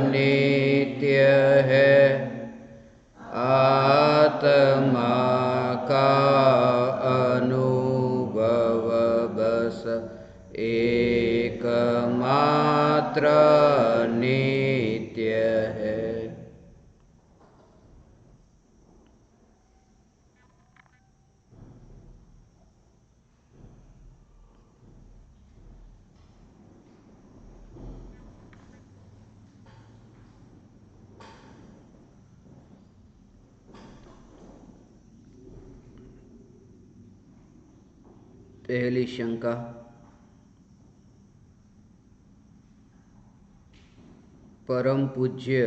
नित्य है, आत्मा का अनुभव बस एकमात्र नित्य है। पहली शंका, परम पूज्य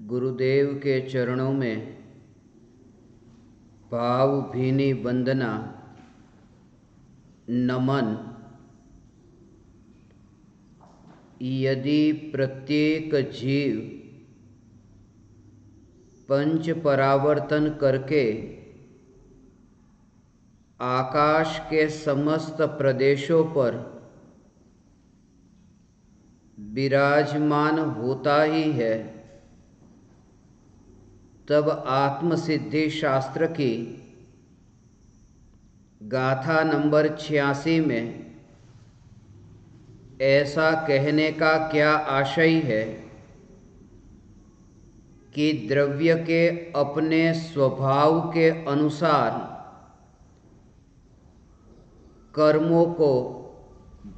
गुरुदेव के चरणों में भावभीनी वंदना, नमन। यदि प्रत्येक जीव पंच परावर्तन करके आकाश के समस्त प्रदेशों पर विराजमान होता ही है, तब आत्मसिद्धि शास्त्र की गाथा नंबर 86 में ऐसा कहने का क्या आशय है कि द्रव्य के अपने स्वभाव के अनुसार कर्मों को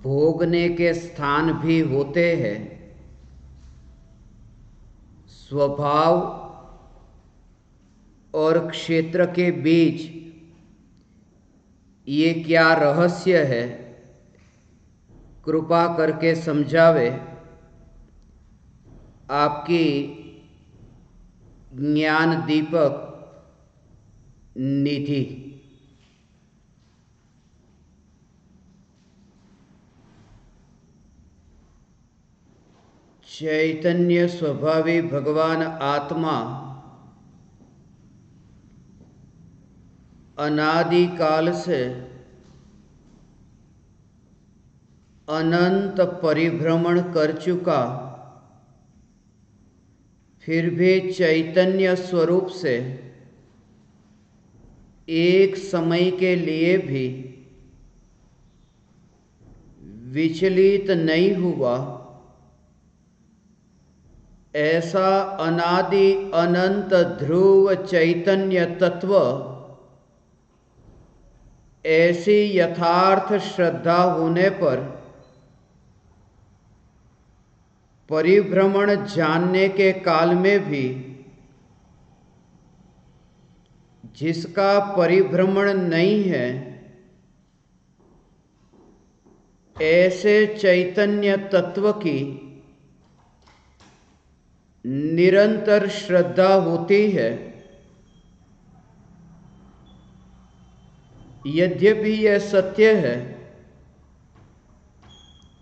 भोगने के स्थान भी होते हैं। स्वभाव और क्षेत्र के बीच ये क्या रहस्य है, कृपा करके समझावे। आपकी ज्ञान दीपक निधि। चैतन्य स्वभावी भगवान आत्मा अनादि काल से अनंत परिभ्रमण कर चुका, फिर भी चैतन्य स्वरूप से एक समय के लिए भी विचलित नहीं हुआ, ऐसा अनादि अनंत ध्रुव चैतन्य तत्व ऐसी यथार्थ श्रद्धा होने पर परिभ्रमण जानने के काल में भी जिसका परिभ्रमण नहीं है, ऐसे चैतन्य तत्व की निरंतर श्रद्धा होती है। यद्यपि यह सत्य है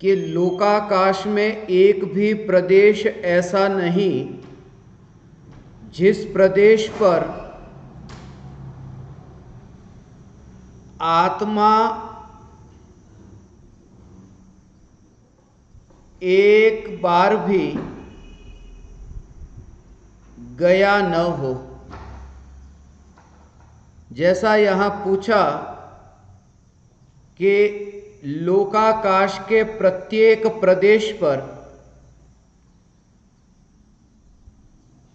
कि लोकाकाश में एक भी प्रदेश ऐसा नहीं जिस प्रदेश पर आत्मा एक बार भी गया न हो। जैसा यहाँ पूछा कि लोकाकाश के प्रत्येक प्रदेश पर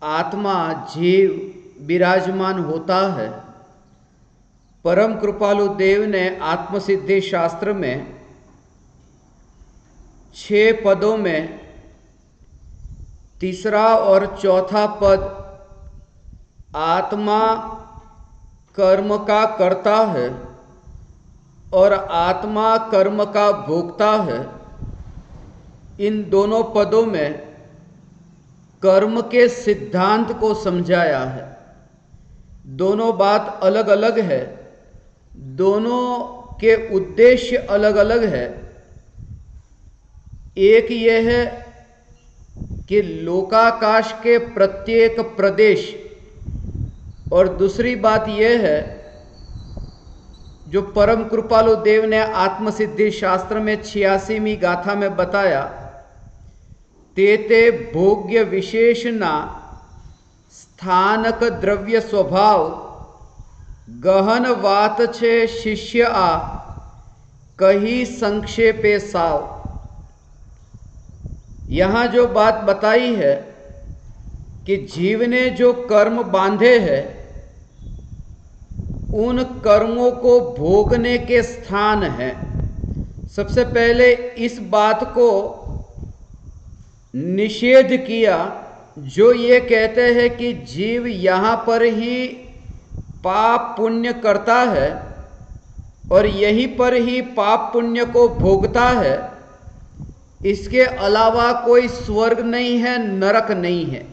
आत्मा जीव विराजमान होता है। परम कृपालु देव ने आत्मसिद्धि शास्त्र में 6 पदों में तीसरा और चौथा पद आत्मा कर्म का करता है और आत्मा कर्म का भोगता है। इन दोनों पदों में कर्म के सिद्धांत को समझाया है। दोनों बात अलग अलग है, दोनों के उद्देश्य अलग अलग है। एक यह है कि लोकाकाश के प्रत्येक प्रदेश, और दूसरी बात यह है जो परम कृपालु देव ने आत्मसिद्धि शास्त्र में 86वीं गाथा में बताया तेते भोग्य विशेषना स्थानक द्रव्य स्वभाव गहन वात छे शिष्य आ कही संक्षेपे साव। यहाँ जो बात बताई है कि जीव ने जो कर्म बांधे हैं उन कर्मों को भोगने के स्थान हैं। सबसे पहले इस बात को निषेध किया जो ये कहते हैं कि जीव यहाँ पर ही पाप पुण्य करता है और यहीं पर ही पाप पुण्य को भोगता है, इसके अलावा कोई स्वर्ग नहीं है, नरक नहीं है।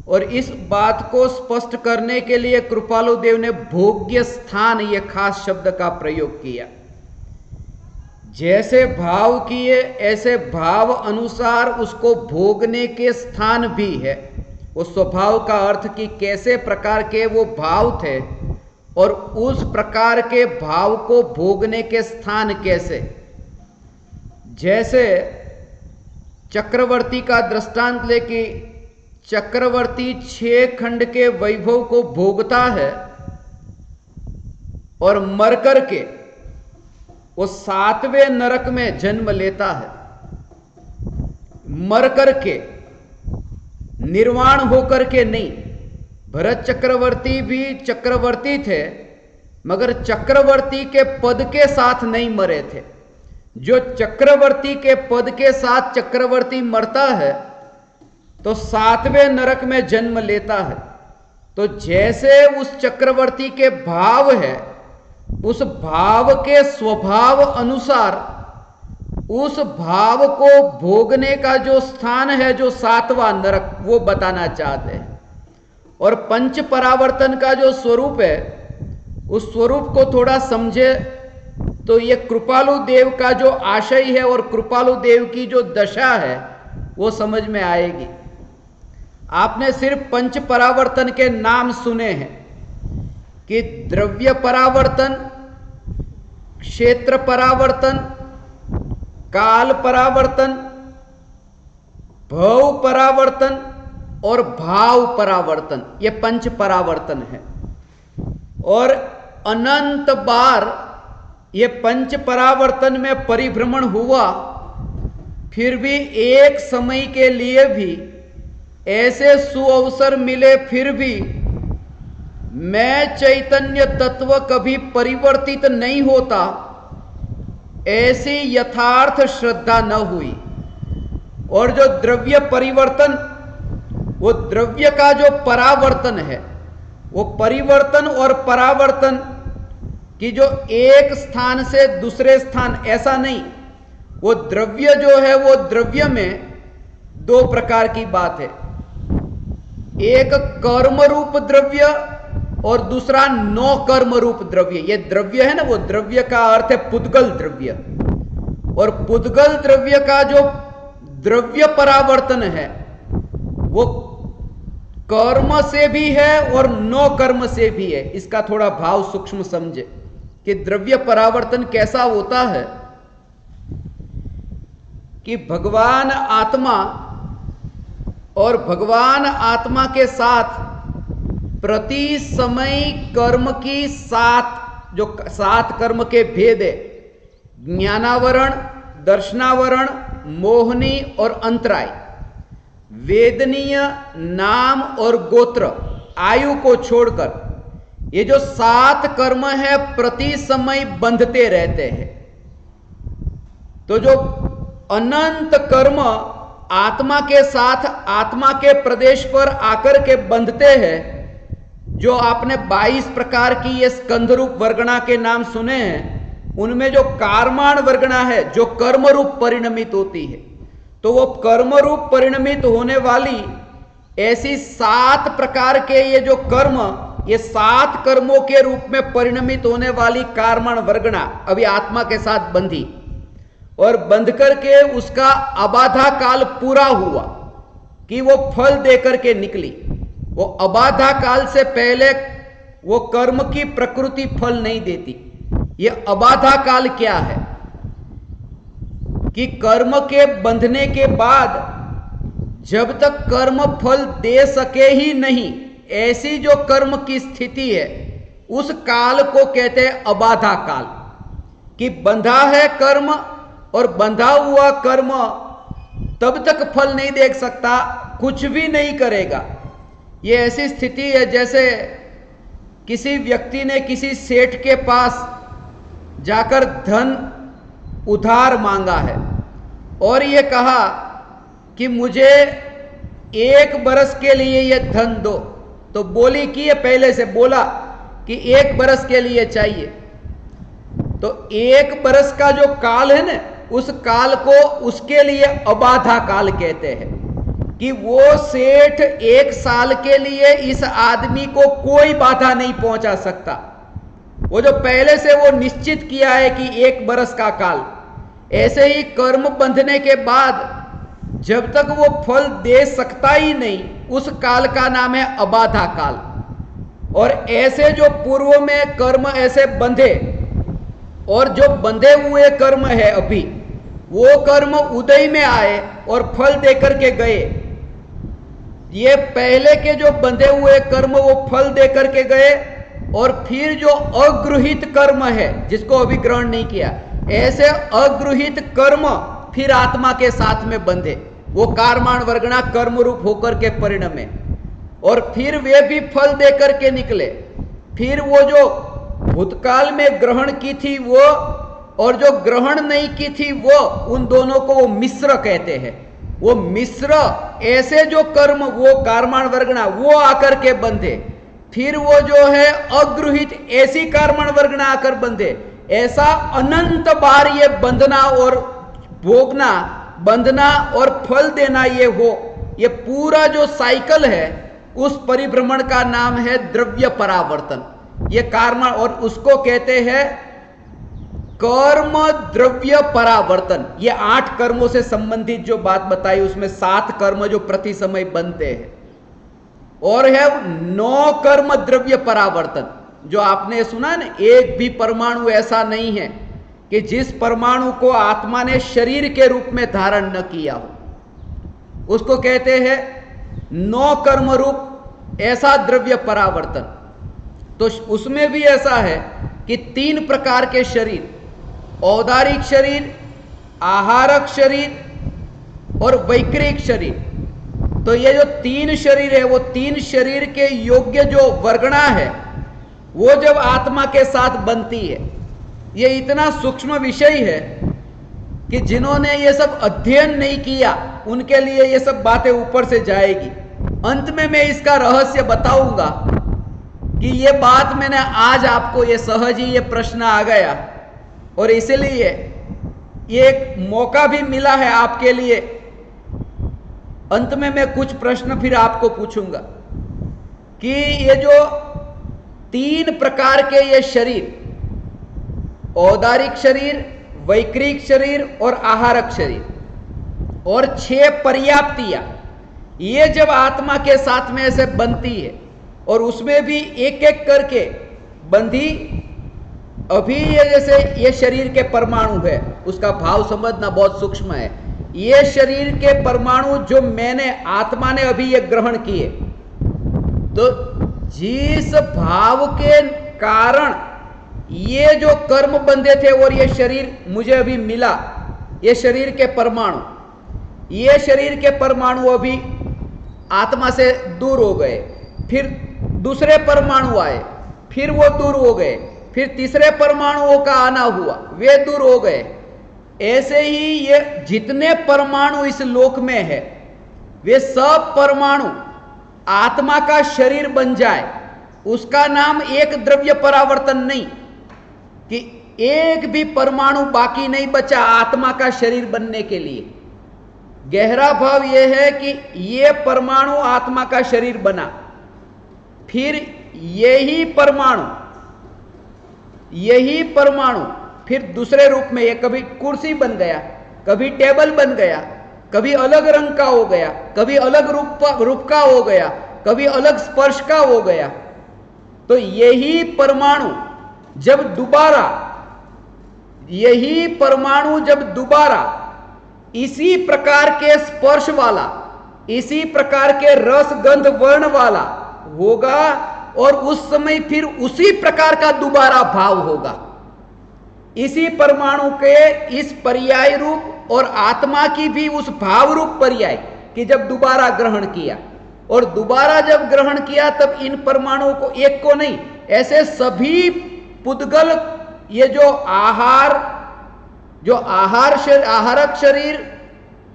और इस बात को स्पष्ट करने के लिए कृपालु देव ने भोग्य स्थान ये खास शब्द का प्रयोग किया। जैसे भाव किए ऐसे भाव अनुसार उसको भोगने के स्थान भी है। उस स्वभाव का अर्थ कि कैसे प्रकार के वो भाव थे और उस प्रकार के भाव को भोगने के स्थान कैसे। जैसे चक्रवर्ती का दृष्टांत लेके चक्रवर्ती 6 खंड के वैभव को भोगता है और मर कर के वो 7वें नरक में जन्म लेता है। मर कर के, निर्वाण होकर के नहीं। भरत चक्रवर्ती भी चक्रवर्ती थे मगर चक्रवर्ती के पद के साथ नहीं मरे थे। जो चक्रवर्ती के पद के साथ चक्रवर्ती मरता है तो 7वें नरक में जन्म लेता है। तो जैसे उस चक्रवर्ती के भाव है उस भाव के स्वभाव अनुसार उस भाव को भोगने का जो स्थान है जो 7वां नरक, वो बताना चाहते हैं। और पंच परावर्तन का जो स्वरूप है उस स्वरूप को थोड़ा समझे तो ये कृपालु देव का जो आशय है और कृपालु देव की जो दशा है वो समझ में आएगी। आपने सिर्फ पंच परावर्तन के नाम सुने हैं कि द्रव्य परावर्तन, क्षेत्र परावर्तन, काल परावर्तन, भव परावर्तन और भाव परावर्तन, ये पंच परावर्तन है। और अनंत बार ये पंच परावर्तन में परिभ्रमण हुआ, फिर भी एक समय के लिए भी ऐसे सुअवसर मिले फिर भी मैं चैतन्य तत्व कभी परिवर्तित नहीं होता, ऐसी यथार्थ श्रद्धा न हुई। और जो द्रव्य परिवर्तन, वो द्रव्य का जो परावर्तन है, वो परिवर्तन और परावर्तन की जो एक स्थान से दूसरे स्थान, ऐसा नहीं। वो द्रव्य जो है वो द्रव्य में 2 प्रकार की बात है। एक कर्म रूप द्रव्य और दूसरा नो कर्म रूप द्रव्य। ये द्रव्य है ना, वो द्रव्य का अर्थ है पुद्गल द्रव्य। और पुद्गल द्रव्य का जो द्रव्य परावर्तन है वो कर्म से भी है और नो कर्म से भी है। इसका थोड़ा भाव सूक्ष्म समझे कि द्रव्य परावर्तन कैसा होता है कि भगवान आत्मा और भगवान आत्मा के साथ प्रति समय कर्म की 7 कर्म के भेद है। ज्ञानावरण, दर्शनावरण, मोहनी और अंतराय, वेदनीय, नाम और गोत्र, आयु को छोड़कर ये जो 7 कर्म है प्रति समय बंधते रहते हैं। तो जो अनंत कर्म आत्मा के साथ आत्मा के प्रदेश पर आकर के बंधते हैं, जो आपने 22 प्रकार की ये स्कंध रूप वर्गणा के नाम सुने हैं, उनमें जो कार्माण वर्गणा है जो कर्म रूप परिणमित होती है, तो वो कर्म रूप परिणमित होने वाली ऐसी 7 प्रकार के ये जो कर्म, ये 7 कर्मों के रूप में परिणमित होने वाली कार्माण वर्गणा अभी आत्मा के साथ बंधी और बंध करके उसका अबाधा काल पूरा हुआ कि वो फल देकर के निकली। वो अबाधा काल से पहले वो कर्म की प्रकृति फल नहीं देती। ये अबाधा काल क्या है कि कर्म के बंधने के बाद जब तक कर्म फल दे सके ही नहीं, ऐसी जो कर्म की स्थिति है उस काल को कहते हैं अबाधा काल। कि बंधा है कर्म और बंधा हुआ कर्म तब तक फल नहीं देख सकता, कुछ भी नहीं करेगा। ये ऐसी स्थिति है जैसे किसी व्यक्ति ने किसी सेठ के पास जाकर धन उधार मांगा है और ये कहा कि मुझे 1 बरस के लिए ये धन दो, तो बोली कि ये पहले से बोला कि 1 बरस के लिए चाहिए। तो 1 बरस का जो काल है ना, उस काल को उसके लिए अबाधा काल कहते हैं। कि वो सेठ 1 साल के लिए इस आदमी को कोई बाधा नहीं पहुंचा सकता। वो जो पहले से वो निश्चित किया है कि 1 बरस का काल, ऐसे ही कर्म बंधने के बाद जब तक वो फल दे सकता ही नहीं, उस काल का नाम है अबाधा काल। और ऐसे जो पूर्व में कर्म ऐसे बंधे और जो बंधे हुए कर्म है अभी, वो कर्म उदय में आए और फल देकर के गए। ये पहले के जो बंधे हुए कर्म वो फल देकर के गए, और फिर जो अगृहित कर्म है जिसको अभी ग्रहण नहीं किया, ऐसे अगृहित कर्म फिर आत्मा के साथ में बंधे, वो कारमाण वर्गणा कर्म रूप होकर के परिणमे, और फिर वे भी फल देकर के निकले। फिर वो जो भूतकाल में ग्रहण की थी वो और जो ग्रहण नहीं की थी वो, उन दोनों को वो मिश्र कहते हैं। वो मिश्र ऐसे जो कर्म वो कारमाण वर्गणा वो आकर के बंधे, फिर वो जो है अगृहित ऐसी कारमाण वर्गणा आकर बंधे। ऐसा अनंत बार ये बंधना और भोगना, बंधना और फल देना ये हो, ये पूरा जो साइकिल है उस परिभ्रमण का नाम है द्रव्य परावर्तन। ये कर्म, और उसको कहते हैं कर्म द्रव्य परावर्तन। ये 8 कर्मों से संबंधित जो बात बताई उसमें 7 कर्म जो प्रति समय बनते हैं, और है 9 कर्म द्रव्य परावर्तन। जो आपने सुना ना, एक भी परमाणु ऐसा नहीं है कि जिस परमाणु को आत्मा ने शरीर के रूप में धारण न किया हो, उसको कहते हैं 9 कर्म रूप ऐसा द्रव्य परावर्तन। तो उसमें भी ऐसा है कि 3 प्रकार के शरीर, औदारिक शरीर, आहारक शरीर और वैक्रिक शरीर। तो ये जो 3 शरीर है, वो 3 शरीर के योग्य जो वर्गणा है वो जब आत्मा के साथ बनती है, ये इतना सूक्ष्म विषय है कि जिन्होंने ये सब अध्ययन नहीं किया उनके लिए ये सब बातें ऊपर से जाएगी। अंत में मैं इसका रहस्य बताऊंगा कि ये बात मैंने आज आपको ये सहज ही ये प्रश्न आ गया, और इसलिए ये एक मौका भी मिला है आपके लिए। अंत में मैं कुछ प्रश्न फिर आपको पूछूंगा कि ये जो 3 प्रकार के ये शरीर, औदारिक शरीर, वैक्रिक शरीर और आहारक शरीर, और 6 पर्याप्तियां, ये जब आत्मा के साथ में ऐसे बनती है और उसमें भी एक एक करके बंधी, अभी ये जैसे ये शरीर के परमाणु है, उसका भाव समझना बहुत सूक्ष्म है। ये शरीर के परमाणु जो मैंने आत्मा ने अभी ये ग्रहण किए, तो जिस भाव के कारण ये जो कर्म बंधे थे और ये शरीर मुझे अभी मिला, ये शरीर के परमाणु, ये शरीर के परमाणु अभी आत्मा से दूर हो गए, फिर दूसरे परमाणु आए, फिर वो दूर हो गए, फिर तीसरे परमाणुओं का आना हुआ, वे दूर हो गए। ऐसे ही ये जितने परमाणु इस लोक में है, वे सब परमाणु आत्मा का शरीर बन जाए, उसका नाम एक द्रव्य परावर्तन नहीं, कि एक भी परमाणु बाकी नहीं बचा आत्मा का शरीर बनने के लिए। गहरा भाव यह है कि ये परमाणु आत्मा का शरीर बना, फिर यही परमाणु फिर दूसरे रूप में, ये कभी कुर्सी बन गया, कभी टेबल बन गया, कभी अलग रंग का हो गया, कभी अलग रूप का हो गया, कभी अलग स्पर्श का हो गया। तो यही परमाणु जब दोबारा इसी प्रकार के स्पर्श वाला इसी प्रकार के रस गंध वर्ण वाला होगा और उस समय फिर उसी प्रकार का दोबारा भाव होगा। इसी परमाणु के इस पर्याय रूप और आत्मा की भी उस भाव रूप पर्याय कि जब दोबारा ग्रहण किया और दोबारा जब ग्रहण किया तब इन परमाणुओं को, एक को नहीं, ऐसे सभी पुद्गल, ये जो आहारक शरीर,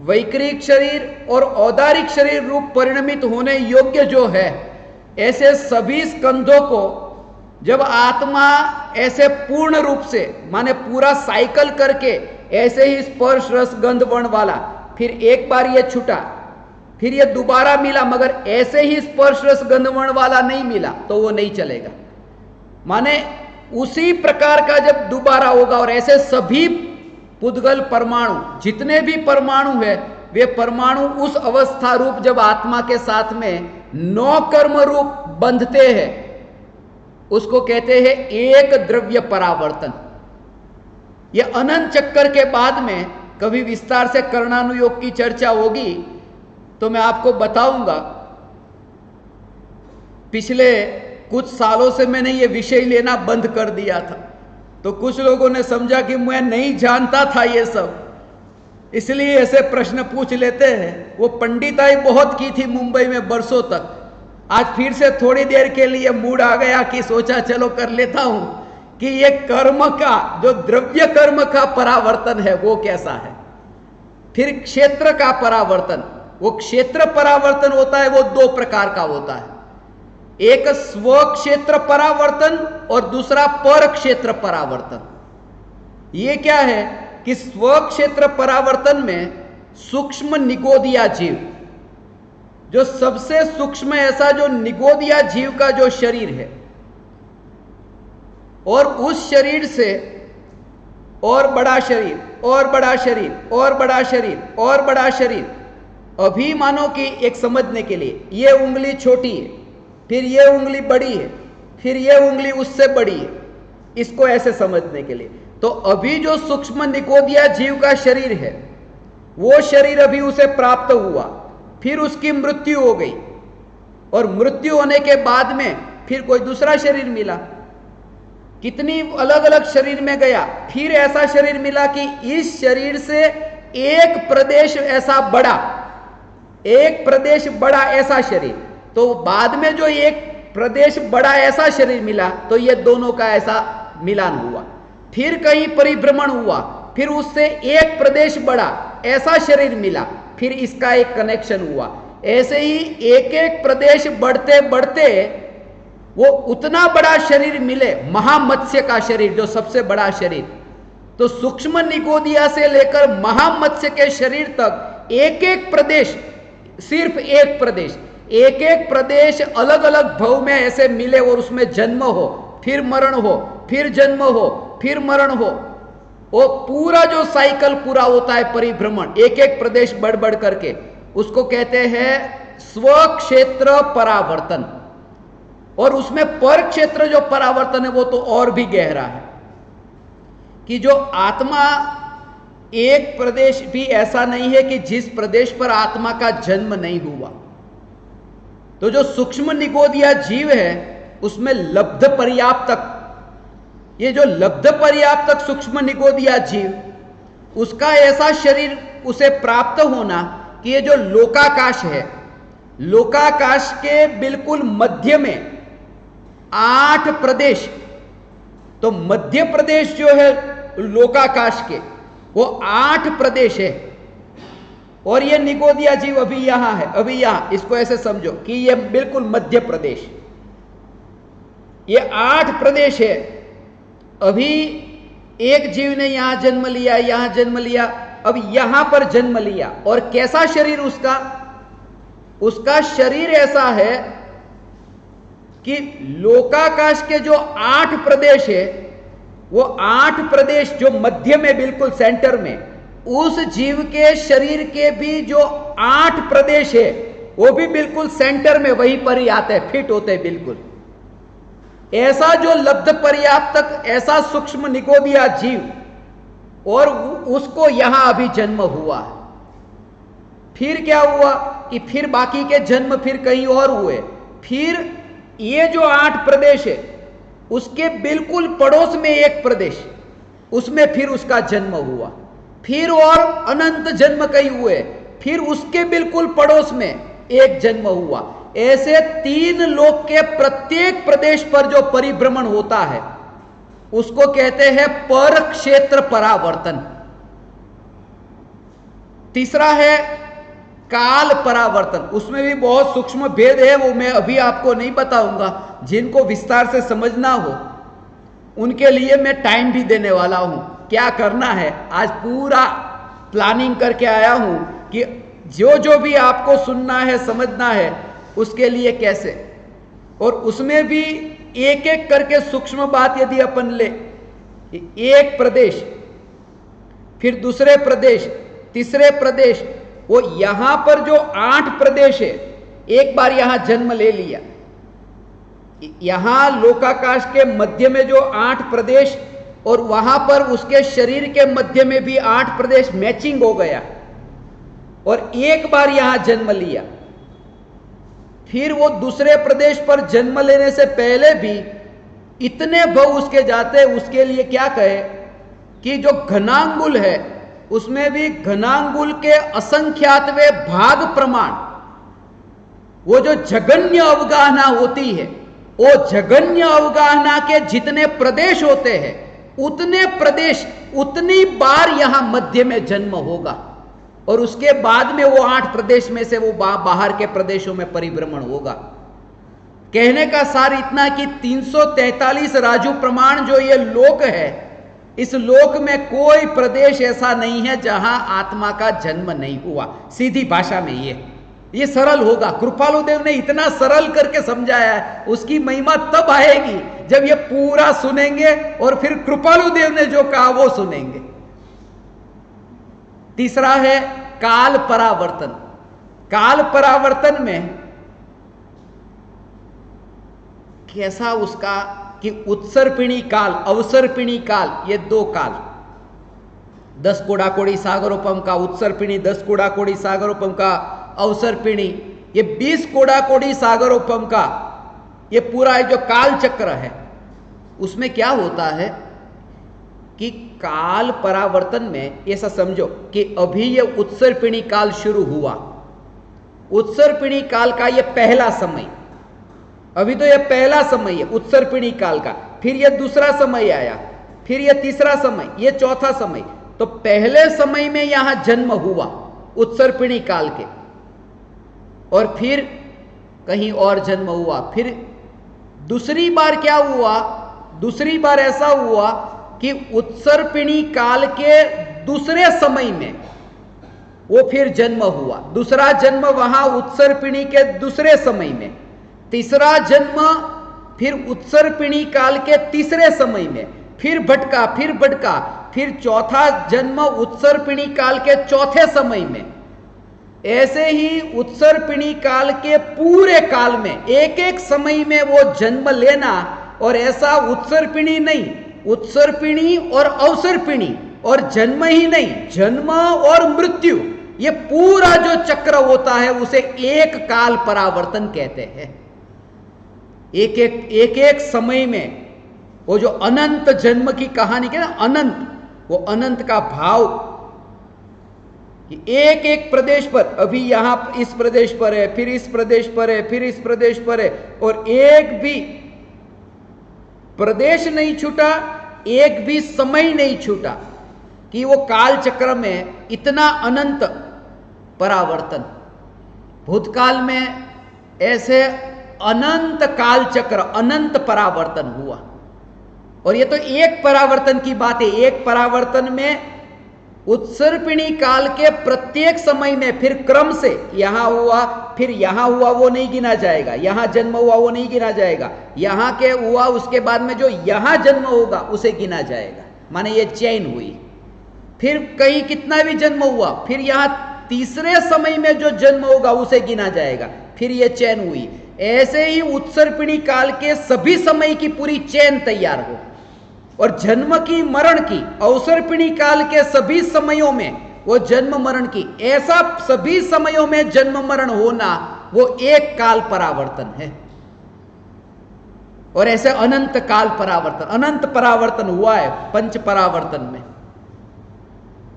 वैक्रिक शरीर और औदारिक शरीर रूप परिणमित होने योग्य जो है, ऐसे सभी स्कंधों को जब आत्मा ऐसे पूर्ण रूप से, माने पूरा साइकिल करके ऐसे ही स्पर्श रस गंध वर्ण वाला, फिर एक बार ये छूटा, फिर ये दोबारा मिला, मगर ऐसे ही स्पर्श रस गंध वर्ण वाला नहीं मिला तो वो नहीं चलेगा। माने उसी प्रकार का जब दोबारा होगा और ऐसे सभी पुद्गल परमाणु, जितने भी परमाणु है, वे परमाणु उस अवस्था रूप जब आत्मा के साथ में नौ कर्म रूप बंधते हैं, उसको कहते हैं एक द्रव्य परावर्तन। यह अनंत चक्कर के बाद में कभी विस्तार से कर्णानुयोग की चर्चा होगी तो मैं आपको बताऊंगा। पिछले कुछ सालों से मैंने ये विषय लेना बंद कर दिया था, तो कुछ लोगों ने समझा कि मैं नहीं जानता था ये सब, इसलिए ऐसे प्रश्न पूछ लेते हैं। वो पंडिताई बहुत की थी मुंबई में बरसों तक, आज फिर से थोड़ी देर के लिए मूड आ गया कि सोचा चलो कर लेता हूं कि ये कर्म का जो द्रव्य कर्म का परावर्तन है वो कैसा है। फिर क्षेत्र का परावर्तन, वो क्षेत्र परावर्तन होता है, वो दो प्रकार का होता है, एक स्व क्षेत्र परावर्तन और दूसरा पर क्षेत्र परावर्तन। ये क्या है कि स्व क्षेत्र परावर्तन में सूक्ष्म निगोदिया जीव, जो सबसे सूक्ष्म ऐसा जो निगोदिया जीव का जो शरीर है, और उस शरीर से और बड़ा शरीर और बड़ा शरीर और बड़ा शरीर और बड़ा शरीर। अभी मानो कि एक समझने के लिए ये उंगली छोटी है, फिर ये उंगली बड़ी है, फिर ये उंगली उससे बड़ी है, इसको ऐसे समझने के लिए। तो अभी जो सूक्ष्म निगोदिया जीव का शरीर है, वो शरीर अभी उसे प्राप्त हुआ, फिर उसकी मृत्यु हो गई, और मृत्यु होने के बाद में फिर कोई दूसरा शरीर मिला, कितनी अलग अलग शरीर में गया, फिर ऐसा शरीर मिला कि इस शरीर से एक प्रदेश ऐसा बड़ा, एक प्रदेश बड़ा ऐसा शरीर, तो बाद में जो एक प्रदेश बड़ा ऐसा शरीर मिला तो ये दोनों का ऐसा मिलान हुआ। फिर कहीं परिभ्रमण हुआ, फिर उससे एक प्रदेश बड़ा ऐसा शरीर मिला, फिर इसका एक कनेक्शन हुआ। ऐसे ही एक एक प्रदेश बढ़ते बढ़ते वो उतना बड़ा शरीर मिले, महामत्स्य का शरीर जो सबसे बड़ा शरीर। तो सूक्ष्म निगोदिया से लेकर महामत्स्य के शरीर तक एक एक प्रदेश, सिर्फ एक प्रदेश, एक एक प्रदेश अलग अलग भव में ऐसे मिले और उसमें जन्म हो, फिर मरण हो, फिर जन्म हो, फिर मरण हो। वो पूरा जो साइकिल पूरा होता है परिभ्रमण, एक एक प्रदेश बढ़ बढ़ करके, उसको कहते हैं स्व क्षेत्र परावर्तन। और उसमें पर क्षेत्र जो परावर्तन है वो तो और भी गहरा है कि जो आत्मा, एक प्रदेश भी ऐसा नहीं है कि जिस प्रदेश पर आत्मा का जन्म नहीं हुआ। तो जो सूक्ष्म निगोदिया जीव है उसमें लब्ध पर्याप्तक, ये जो लब्ध पर्याप्तक सूक्ष्म निगोदिया जीव, उसका ऐसा शरीर उसे प्राप्त होना कि ये जो लोकाकाश है, लोकाकाश के बिल्कुल मध्य में 8 प्रदेश, तो मध्य प्रदेश जो है लोकाकाश के वो 8 प्रदेश है। और ये निगोदिया जीव अभी यहां है, अभी यहां, इसको ऐसे समझो कि ये बिल्कुल मध्य प्रदेश, ये 8 प्रदेश है। अभी एक जीव ने यहां जन्म लिया, यहां जन्म लिया, अब यहां पर जन्म लिया, और कैसा शरीर उसका, उसका शरीर ऐसा है कि लोकाकाश के जो 8 प्रदेश है, वो 8 प्रदेश जो मध्य में बिल्कुल सेंटर में, उस जीव के शरीर के भी जो 8 प्रदेश है वो भी बिल्कुल सेंटर में वहीं पर ही आते हैं, फिट होते हैं बिल्कुल। ऐसा जो लब्ध पर्याप्तक, ऐसा सूक्ष्म निगोदिया जीव, और उसको यहां अभी जन्म हुआ है। फिर क्या हुआ कि फिर बाकी के जन्म फिर कहीं और हुए। फिर ये जो 8 प्रदेश है उसके बिल्कुल पड़ोस में एक प्रदेश, उसमें फिर उसका जन्म हुआ। फिर और अनंत जन्म कहीं हुए, फिर उसके बिल्कुल पड़ोस में एक जन्म हुआ। ऐसे 3 लोक के प्रत्येक प्रदेश पर जो परिभ्रमण होता है उसको कहते हैं पर क्षेत्र परावर्तन। तीसरा है काल परावर्तन, उसमें भी बहुत सूक्ष्म भेद है, वो मैं अभी आपको नहीं बताऊंगा। जिनको विस्तार से समझना हो उनके लिए मैं टाइम भी देने वाला हूं। क्या करना है आज पूरा प्लानिंग करके आया हूं कि जो जो भी आपको सुनना है समझना है उसके लिए कैसे, और उसमें भी एक एक करके सूक्ष्म बात यदि अपन ले, एक प्रदेश, फिर दूसरे प्रदेश, तीसरे प्रदेश, वो यहां पर जो 8 प्रदेश है, एक बार यहां जन्म ले लिया, यहां लोकाकाश के मध्य में जो 8 प्रदेश और वहां पर उसके शरीर के मध्य में भी 8 प्रदेश मैचिंग हो गया, और एक बार यहां जन्म लिया। फिर वो दूसरे प्रदेश पर जन्म लेने से पहले भी इतने भव उसके जाते, उसके लिए क्या कहे कि जो घनांगुल है उसमें भी घनांगुल के असंख्यातवे भाग प्रमाण, वो जो जगन्य अवगाहना होती है, वो जगन्य अवगाहना के जितने प्रदेश होते हैं उतने प्रदेश उतनी बार यहां मध्य में जन्म होगा, और उसके बाद में वो 8 प्रदेश में से वो बाहर के प्रदेशों में परिभ्रमण होगा। कहने का सार इतना कि 343 राजू प्रमाण जो ये लोक है, इस लोक में कोई प्रदेश ऐसा नहीं है जहां आत्मा का जन्म नहीं हुआ। सीधी भाषा में ये सरल होगा। कृपालु देव ने इतना सरल करके समझाया है, उसकी महिमा तब आएगी जब ये पूरा सुनेंगे और फिर कृपालु देव ने जो कहा वो सुनेंगे। तीसरा है काल परावर्तन। काल परावर्तन में कैसा उसका कि उत्सर्पिणी काल, अवसर्पिणी काल, ये 2 काल, 10 कोड़ाकोड़ी सागरोपम का उत्सर्पिणी, 10 कोड़ाकोड़ी सागरोपम का अवसर्पिणी, ये 20 कोड़ाकोड़ी सागरोपम का ये पूरा जो काल चक्र है, उसमें क्या होता है कि काल परावर्तन में ऐसा समझो कि अभी ये उत्सर्पिणी काल शुरू हुआ। उत्सर्पिणी काल का ये पहला समय, अभी तो ये पहला समय है उत्सर्पिणी काल का, फिर ये दूसरा समय आया, फिर ये तीसरा समय, ये चौथा समय। तो पहले समय में यहां जन्म हुआ उत्सर्पिणी काल के, और फिर कहीं और जन्म हुआ। फिर दूसरी बार क्या हुआ, दूसरी बार ऐसा हुआ कि उत्सर्पिणी काल के दूसरे समय में वो फिर जन्म हुआ। दूसरा जन्म वहां उत्सर्पिणी के दूसरे समय में, तीसरा जन्म फिर उत्सर्पिणी काल के तीसरे समय में, फिर भटका, फिर भटका, फिर चौथा जन्म उत्सर्पिणी काल के चौथे समय में। ऐसे ही उत्सर्पिणी काल के पूरे काल में एक एक समय में वो जन्म लेना, और ऐसा उत्सर्पिणी नहीं, उत्सर्पिणी और अवसर्पिणी, और जन्म ही नहीं, जन्म और मृत्यु, ये पूरा जो चक्र होता है उसे एक काल परावर्तन कहते हैं। एक एक समय में वो जो अनंत जन्म की कहानी के ना, अनंत, वो अनंत का भाव कि एक एक प्रदेश पर, अभी यहां इस प्रदेश पर है, फिर इस प्रदेश पर है, फिर इस प्रदेश पर है, और एक भी प्रदेश नहीं छूटा, एक भी समय नहीं छूटा कि वो काल चक्र में इतना अनंत परावर्तन। भूतकाल में ऐसे अनंत काल चक्र, अनंत परावर्तन हुआ। और ये तो एक परावर्तन की बात है। एक परावर्तन में उत्सर्पिणी काल के प्रत्येक समय में फिर क्रम से यहां हुआ, फिर यहां हुआ, वो नहीं गिना जाएगा, यहां जन्म हुआ वो नहीं गिना जाएगा, यहां के हुआ उसके बाद में जो यहां जन्म होगा उसे गिना जाएगा, माने ये चेन हुई। फिर कहीं कितना भी जन्म हुआ, फिर यहां तीसरे समय में जो जन्म होगा उसे गिना जाएगा, फिर ये चेन हुई। ऐसे ही उत्सर्पिणी काल के सभी समय की पूरी चेन तैयार हो, और जन्म की, मरण की, अवसर्पिणी काल के सभी समयों में वो जन्म मरण की, ऐसा सभी समयों में जन्म मरण होना वो एक काल परावर्तन है। और ऐसे अनंत काल परावर्तन, अनंत परावर्तन हुआ है पंच परावर्तन में।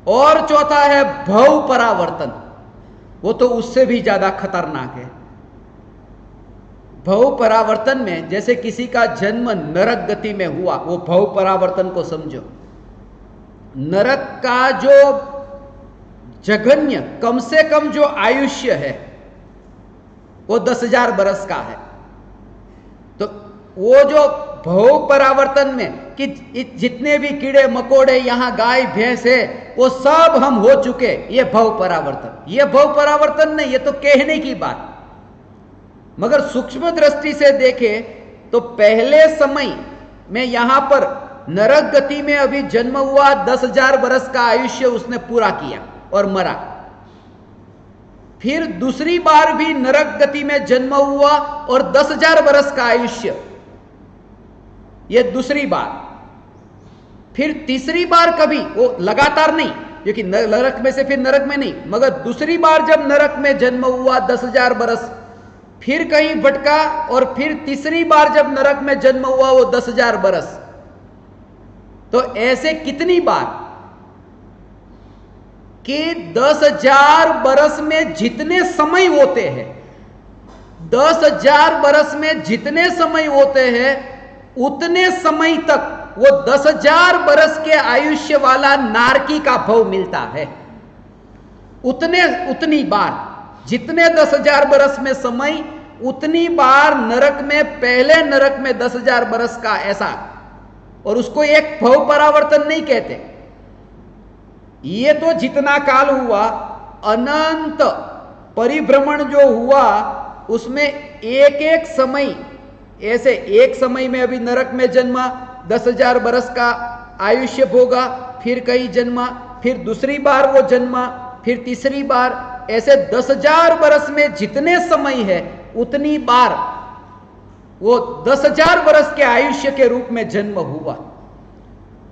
और चौथा है भव परावर्तन, वो तो उससे भी ज्यादा खतरनाक है। भव परावर्तन में जैसे किसी का जन्म नरक गति में हुआ, वो भव परावर्तन को समझो। नरक का जो जघन्य कम से कम जो आयुष्य है वो 10,000 बरस का है। तो वो जो भव परावर्तन में कि जितने भी कीड़े मकोड़े यहां गाय भैंस है वो सब हम हो चुके, ये भव परावर्तन। ये भव परावर्तन नहीं, ये तो कहने की बात। मगर सूक्ष्म दृष्टि से देखें तो पहले समय में यहां पर नरक गति में अभी जन्म हुआ, 10,000 बरस का आयुष्य उसने पूरा किया और मरा। फिर दूसरी बार भी नरक गति में जन्म हुआ और 10,000 बरस का आयुष्य, यह दूसरी बार। फिर तीसरी बार कभी वो लगातार नहीं, क्योंकि नरक में से फिर नरक में नहीं, मगर दूसरी बार जब नरक में जन्म हुआ 10,000 बरस, फिर कहीं भटका, और फिर तीसरी बार जब नरक में जन्म हुआ वो 10,000 बरस। तो ऐसे कितनी बार कि 10,000 बरस में जितने समय होते हैं, 10,000 बरस में जितने समय होते हैं उतने समय तक वो 10,000 बरस के आयुष्य वाला नारकी का भव मिलता है। उतनी बार जितने 10,000 बरस में समय, उतनी बार नरक में, पहले नरक में 10,000 बरस का ऐसा। और उसको एक भव परावर्तन नहीं कहते। ये तो जितना काल हुआ, अनंत परिभ्रमण जो हुआ उसमें एक एक समय, ऐसे एक समय में अभी नरक में जन्मा, 10,000 बरस का आयुष्य भोगा, फिर कहीं जन्मा, फिर दूसरी बार वो जन्मा, फिर तीसरी बार, ऐसे 10,000 बरस में जितने समय है उतनी बार वो 10,000 बरस के आयुष्य के रूप में जन्म हुआ।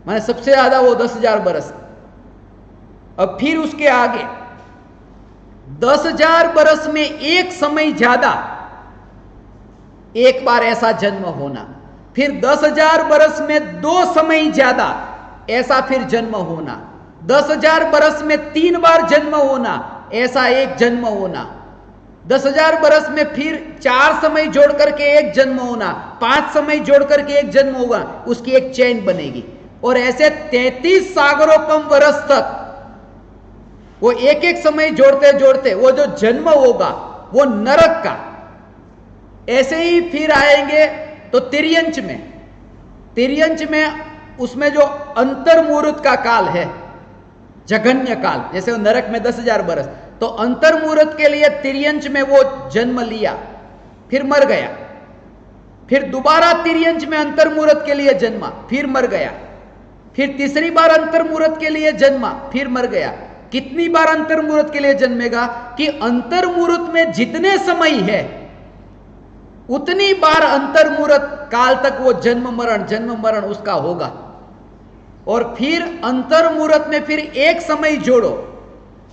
माने सबसे ज्यादा वो 10,000 बरस। अब फिर उसके आगे 10,000 बरस में एक समय ज्यादा, एक बार ऐसा जन्म होना, फिर 10,000 बरस में 2 समय ज्यादा, ऐसा फिर जन्म होना, 10,000 बरस में 3 बार जन्म होना, ऐसा एक जन्म होना, 10,000 बरस में फिर 4 समय जोड़ करके एक जन्म होना, 5 समय जोड़ करके एक जन्म होगा, उसकी एक चेन बनेगी। और ऐसे 33 सागरोपम वर्ष तक वो एक एक समय जोड़ते जोड़ते वो जो जन्म होगा वो नरक का। ऐसे ही फिर आएंगे तो तिर्यंच में उसमें जो अंतर्मुहूर्त का काल है, जघन्य काल, जैसे वो नरक में 10,000 बरस, तो अंतर्मुहूर्त के लिए तिर्यंच में वो जन्म लिया, फिर मर गया, फिर दोबारा तिर्यंच में अंतर्मुहूर्त के लिए जन्मा, फिर मर गया, फिर तीसरी बार अंतर्मुहूर्त के लिए जन्मा, फिर मर गया। कितनी बार अंतर्मुहूर्त के लिए जन्मेगा कि अंतर्मुहूर्त में जितने समय है उतनी बार अंतर्मुहूर्त काल तक वो जन्म मरण उसका होगा। और फिर अंतर्मुहूर्त में फिर एक समय जोड़ो,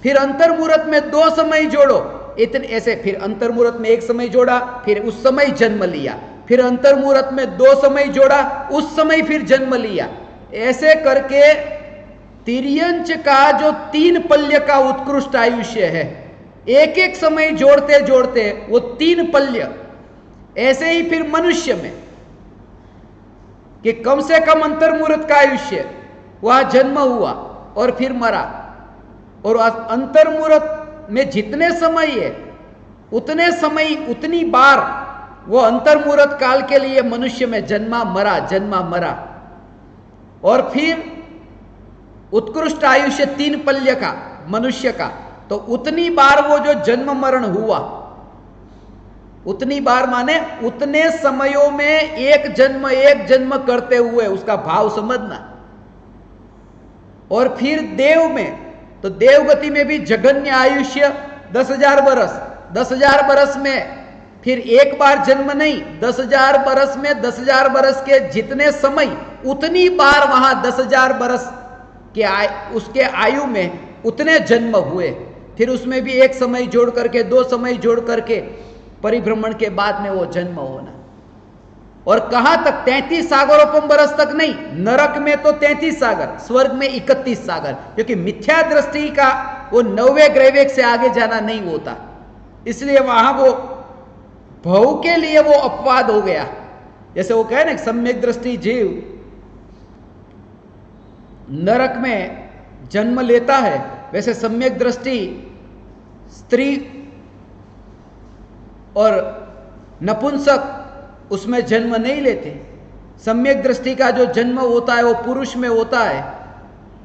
फिर अंतर्मुहूर्त में 2 समय जोड़ो, इतने ऐसे, फिर अंतर्मुहूर्त में एक समय जोड़ा, फिर उस समय जन्म लिया, फिर अंतर्मुहूर्त में 2 समय जोड़ा, उस समय फिर जन्म लिया। ऐसे करके तिर्यंच का जो 3 पल्य का उत्कृष्ट आयुष्य है, एक एक समय जोड़ते जोड़ते वो 3 पल्य। ऐसे ही फिर मनुष्य में कि कम से कम अंतर्मुहूर्त का आयुष्य, वह जन्म हुआ और फिर मरा, और अंतर्मुहूर्त में जितने समय है उतने समय उतनी बार वो अंतर्मुहूर्त काल के लिए मनुष्य में जन्मा मरा। और फिर उत्कृष्ट आयुष्य 3 पल्य का मनुष्य का, तो उतनी बार वो जो जन्म मरण हुआ, उतनी बार माने उतने समयों में एक जन्म करते हुए उसका भाव समझना। और फिर देव में, तो देवगति में भी जघन्य आयुष्य 10,000 बरस, 10,000 बरस में फिर एक बार जन्म नहीं, 10,000 बरस में 10,000 बरस के जितने समय उतनी बार वहां 10,000 बरस के उसके आयु में उतने जन्म हुए, फिर उसमें भी एक समय जोड़ करके, 2 समय जोड़ करके परिभ्रमण के बाद में वो जन्म होना। और कहां तक? 33 सागरोपम बरस तक नहीं, नरक में तो 33 सागर, स्वर्ग में 31 सागर, क्योंकि मिथ्या दृष्टि का वो 9वें ग्रहवेग से आगे जाना नहीं होता, इसलिए वहां वो भव के लिए वो अपवाद हो गया। जैसे वो कहे ना, सम्यक दृष्टि जीव नरक में जन्म लेता है, वैसे सम्यक दृष्टि स्त्री और नपुंसक उसमें जन्म नहीं लेते। सम्यक दृष्टि का जो जन्म होता है वो पुरुष में होता है।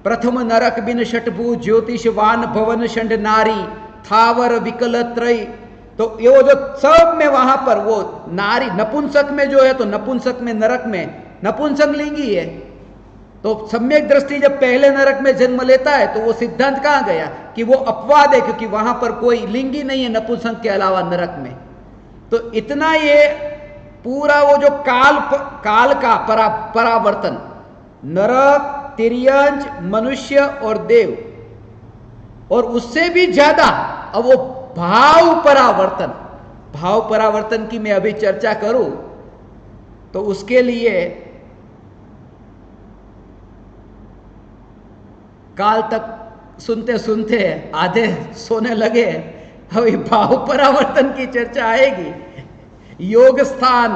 प्रथम नरक बिन षटभू ज्योतिषवान भवन षंड नारी थावर विकल त्रय, तो ये वो जो सब में वहां पर वो नारी नपुंसक में जो है, तो नपुंसक में नरक में नपुंसक लिंगी है। तो सम्यक दृष्टि जब पहले नरक में जन्म लेता है तो वो सिद्धांत कहां गया कि वो अपवाद है, क्योंकि वहां पर कोई लिंगी नहीं है नपुंसक के अलावा नरक में। तो इतना ये पूरा वो जो काल का परावर्तन, नरक, तिर्यंच, मनुष्य और देव, और उससे भी ज्यादा अब वो भाव परावर्तन की मैं अभी चर्चा करूं तो उसके लिए काल तक सुनते सुनते आधे सोने लगे। अभी भाव परावर्तन की चर्चा आएगी। योग स्थान,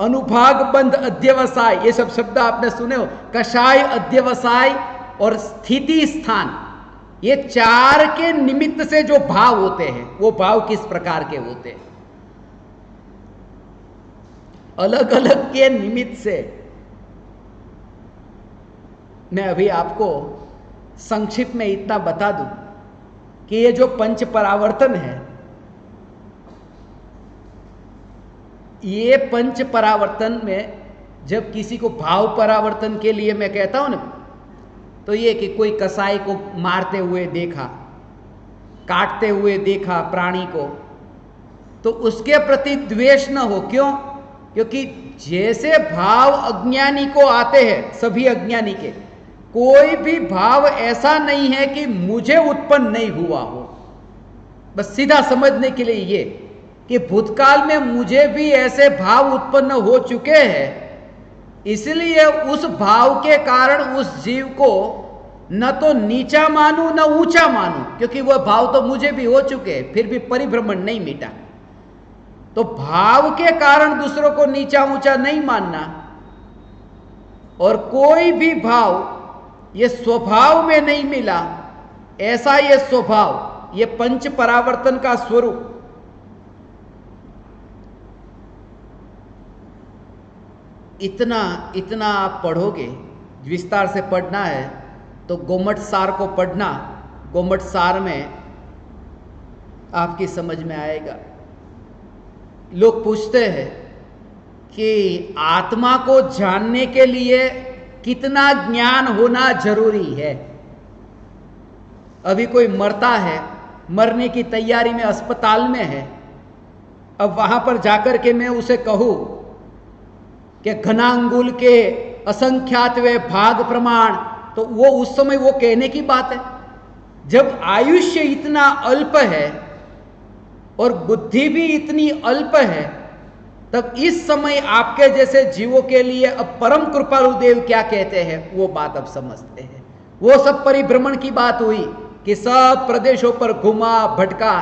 अनुभाग बंध अध्यवसाय, ये सब शब्द आपने सुने हो। कषाय, अध्यवसाय और स्थिति स्थान, ये 4 के निमित्त से जो भाव होते हैं वो भाव किस प्रकार के होते हैं, अलग अलग के निमित्त से मैं अभी आपको संक्षिप्त में इतना बता दूं कि ये जो पंच परावर्तन है, ये पंच परावर्तन में जब किसी को भाव परावर्तन के लिए मैं कहता हूं ना, तो ये कि कोई कसाई को मारते हुए देखा, काटते हुए देखा प्राणी को, तो उसके प्रति द्वेष न हो। क्यों? क्योंकि जैसे भाव अज्ञानी को आते हैं, सभी अज्ञानी के, कोई भी भाव ऐसा नहीं है कि मुझे उत्पन्न नहीं हुआ हो। बस सीधा समझने के लिए ये कि भूतकाल में मुझे भी ऐसे भाव उत्पन्न हो चुके हैं, इसलिए उस भाव के कारण उस जीव को न तो नीचा मानूं न ऊंचा मानूं, क्योंकि वह भाव तो मुझे भी हो चुके हैं, फिर भी परिभ्रमण नहीं मिटा। तो भाव के कारण दूसरों को नीचा ऊंचा नहीं मानना, और कोई भी भाव ये स्वभाव में नहीं मिला, ऐसा ये स्वभाव, ये पंच परावर्तन का स्वरूप। इतना आप पढ़ोगे, विस्तार से पढ़ना है तो गोमट सार को पढ़ना, गोमट सार में आपकी समझ में आएगा। लोग पूछते हैं कि आत्मा को जानने के लिए कितना ज्ञान होना जरूरी है। अभी कोई मरता है, मरने की तैयारी में अस्पताल में है, अब वहां पर जाकर के मैं उसे कहूं कि घनांगुल के असंख्यातवे भाग प्रमाण, तो वो उस समय वो कहने की बात है। जब आयुष्य इतना अल्प है और बुद्धि भी इतनी अल्प है, तब इस समय आपके जैसे जीवों के लिए अब परम कृपालु देव क्या कहते हैं वो बात अब समझते हैं। वो सब परिभ्रमण की बात हुई कि सब प्रदेशों पर घुमा भटका।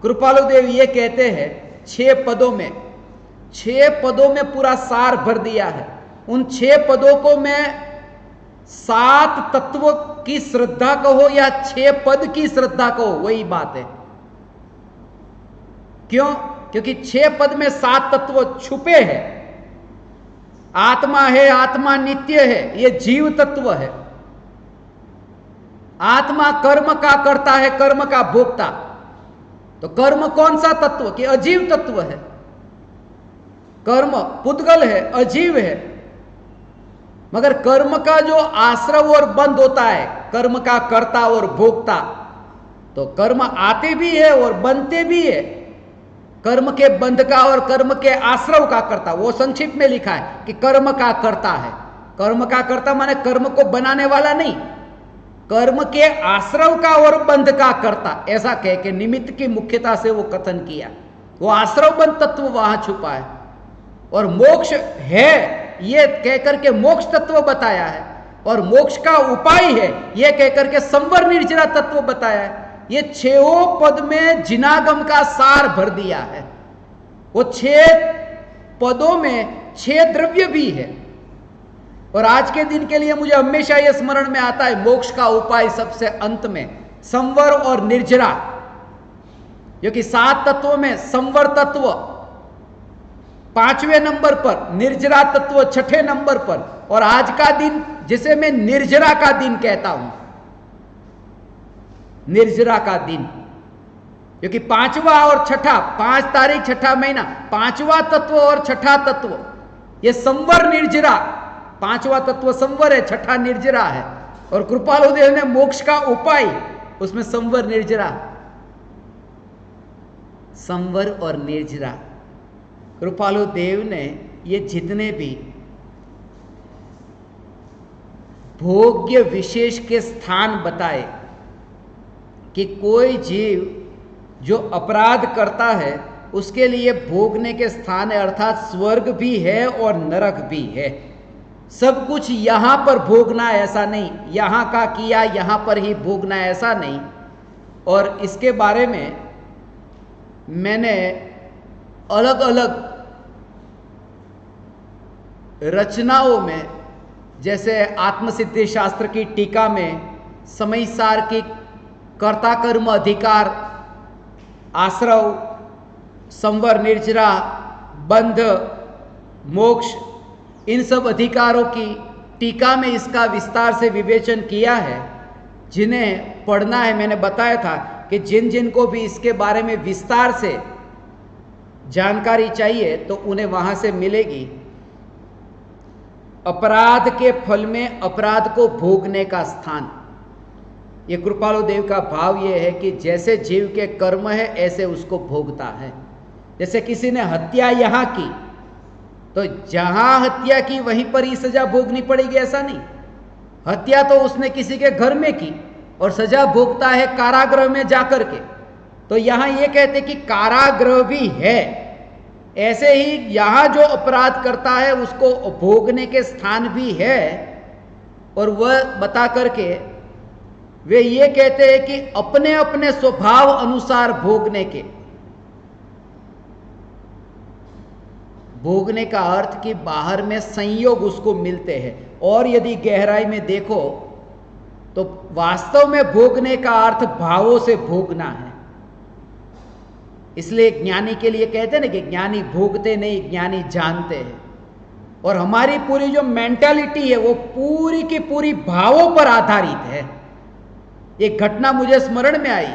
कृपालु देव ये कहते हैं 6 पदों में, 6 पदों में पूरा सार भर दिया है। उन 6 पदों को मैं 7 तत्वों की श्रद्धा कहो या 6 पद की श्रद्धा कहो, वही बात है। क्यों? क्योंकि 6 पद में 7 तत्व छुपे हैं। आत्मा है, आत्मा नित्य है, ये जीव तत्व है। आत्मा कर्म का करता है, कर्म का भोगता। तो कर्म कौन सा तत्व? कि अजीव तत्व है। कर्म पुद्गल है, अजीव है। मगर कर्म का जो आश्रव और बंध होता है, कर्म का कर्ता और भोक्ता, तो कर्म आते भी है और बनते भी है। कर्म के बंध का और कर्म के आश्रव का कर्ता, वो संक्षिप्त में लिखा है कि कर्म का कर्ता है। कर्म का कर्ता माने कर्म को बनाने वाला नहीं, कर्म के आश्रव का और बंध का कर्ता, ऐसा कह के निमित्त की मुख्यता से वो कथन किया। वो आश्रव बंध तत्व वहां छुपा है और मोक्ष है ये कहकर के मोक्ष तत्व बताया है, और मोक्ष का उपाय है ये कहकर के संवर निर्जरा तत्व बताया है। ये 6 पद में जिनागम का सार भर दिया है। वो 6 पदों में 6 द्रव्य भी है। और आज के दिन के लिए मुझे हमेशा यह स्मरण में आता है, मोक्ष का उपाय सबसे अंत में संवर और निर्जरा, क्योंकि 7 तत्वों में संवर तत्व 5वें नंबर पर, निर्जरा तत्व 6ठे नंबर पर, और आज का दिन जिसे मैं निर्जरा का दिन कहता हूं, निर्जरा का दिन, क्योंकि 5वां और 6ठा, 5 तारीख 6ठा महीना, 5वां तत्व और 6ठा तत्व, यह संवर निर्जरा, 5वां तत्व संवर है, 6ठा निर्जरा है। और कृपालु देव ने मोक्ष का उपाय, उसमें संवर निर्जरा, संवर और निर्जरा, कृपालु देव ने ये जितने भी भोग्य विशेष के स्थान बताए कि कोई जीव जो अपराध करता है उसके लिए भोगने के स्थान है, अर्थात स्वर्ग भी है और नरक भी है। सब कुछ यहां पर भोगना ऐसा नहीं, यहां का किया यहां पर ही भोगना ऐसा नहीं। और इसके बारे में मैंने अलग अलग रचनाओं में, जैसे आत्मसिद्धि शास्त्र की टीका में समयसार की कर्ता कर्म अधिकार, आश्रव, संवर निर्जरा, बंध, मोक्ष, इन सब अधिकारों की टीका में इसका विस्तार से विवेचन किया है। जिन्हें पढ़ना है, मैंने बताया था कि जिन जिन को भी इसके बारे में विस्तार से जानकारी चाहिए तो उन्हें वहां से मिलेगी। अपराध के फल में अपराध को भोगने का स्थान, ये कृपालु देव का भाव ये है कि जैसे जीव के कर्म है ऐसे उसको भोगता है। जैसे किसी ने हत्या यहां की तो जहां हत्या की वहीं पर ही सजा भोगनी पड़ेगी, ऐसा नहीं। हत्या तो उसने किसी के घर में की और सजा भोगता है कारागृह में जाकर के, तो यहां ये कहते कि कारागृह भी है। ऐसे ही यहां जो अपराध करता है उसको भोगने के स्थान भी है। और वह बता करके वे ये कहते हैं कि अपने अपने स्वभाव अनुसार भोगने के, भोगने का अर्थ कि बाहर में संयोग उसको मिलते हैं। और यदि गहराई में देखो तो वास्तव में भोगने का अर्थ भावों से भोगना है। इसलिए ज्ञानी के लिए कहते हैं ना कि ज्ञानी भोगते नहीं, ज्ञानी जानते हैं। और हमारी पूरी जो मेंटालिटी है वो पूरी की पूरी भावों पर आधारित है। एक घटना मुझे स्मरण में आई,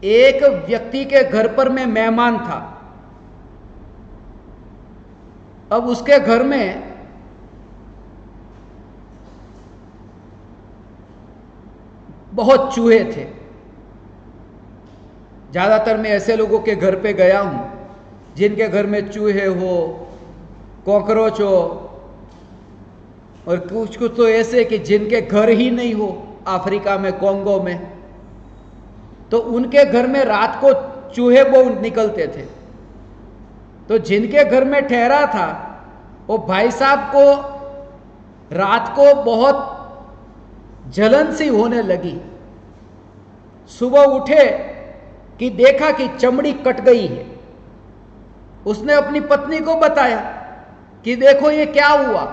एक व्यक्ति के घर पर मैं मेहमान था। अब उसके घर में बहुत चूहे थे। ज्यादातर मैं ऐसे लोगों के घर पे गया हूं जिनके घर में चूहे हो, कॉकरोच हो, और कुछ कुछ तो ऐसे कि जिनके घर ही नहीं हो, अफ्रीका में, कोंगो में, तो उनके घर में रात को चूहे बहुत निकलते थे। तो जिनके घर में ठहरा था वो भाई साहब को रात को बहुत जलन सी होने लगी। सुबह उठे कि देखा कि चमड़ी कट गई है। उसने अपनी पत्नी को बताया कि देखो ये क्या हुआ।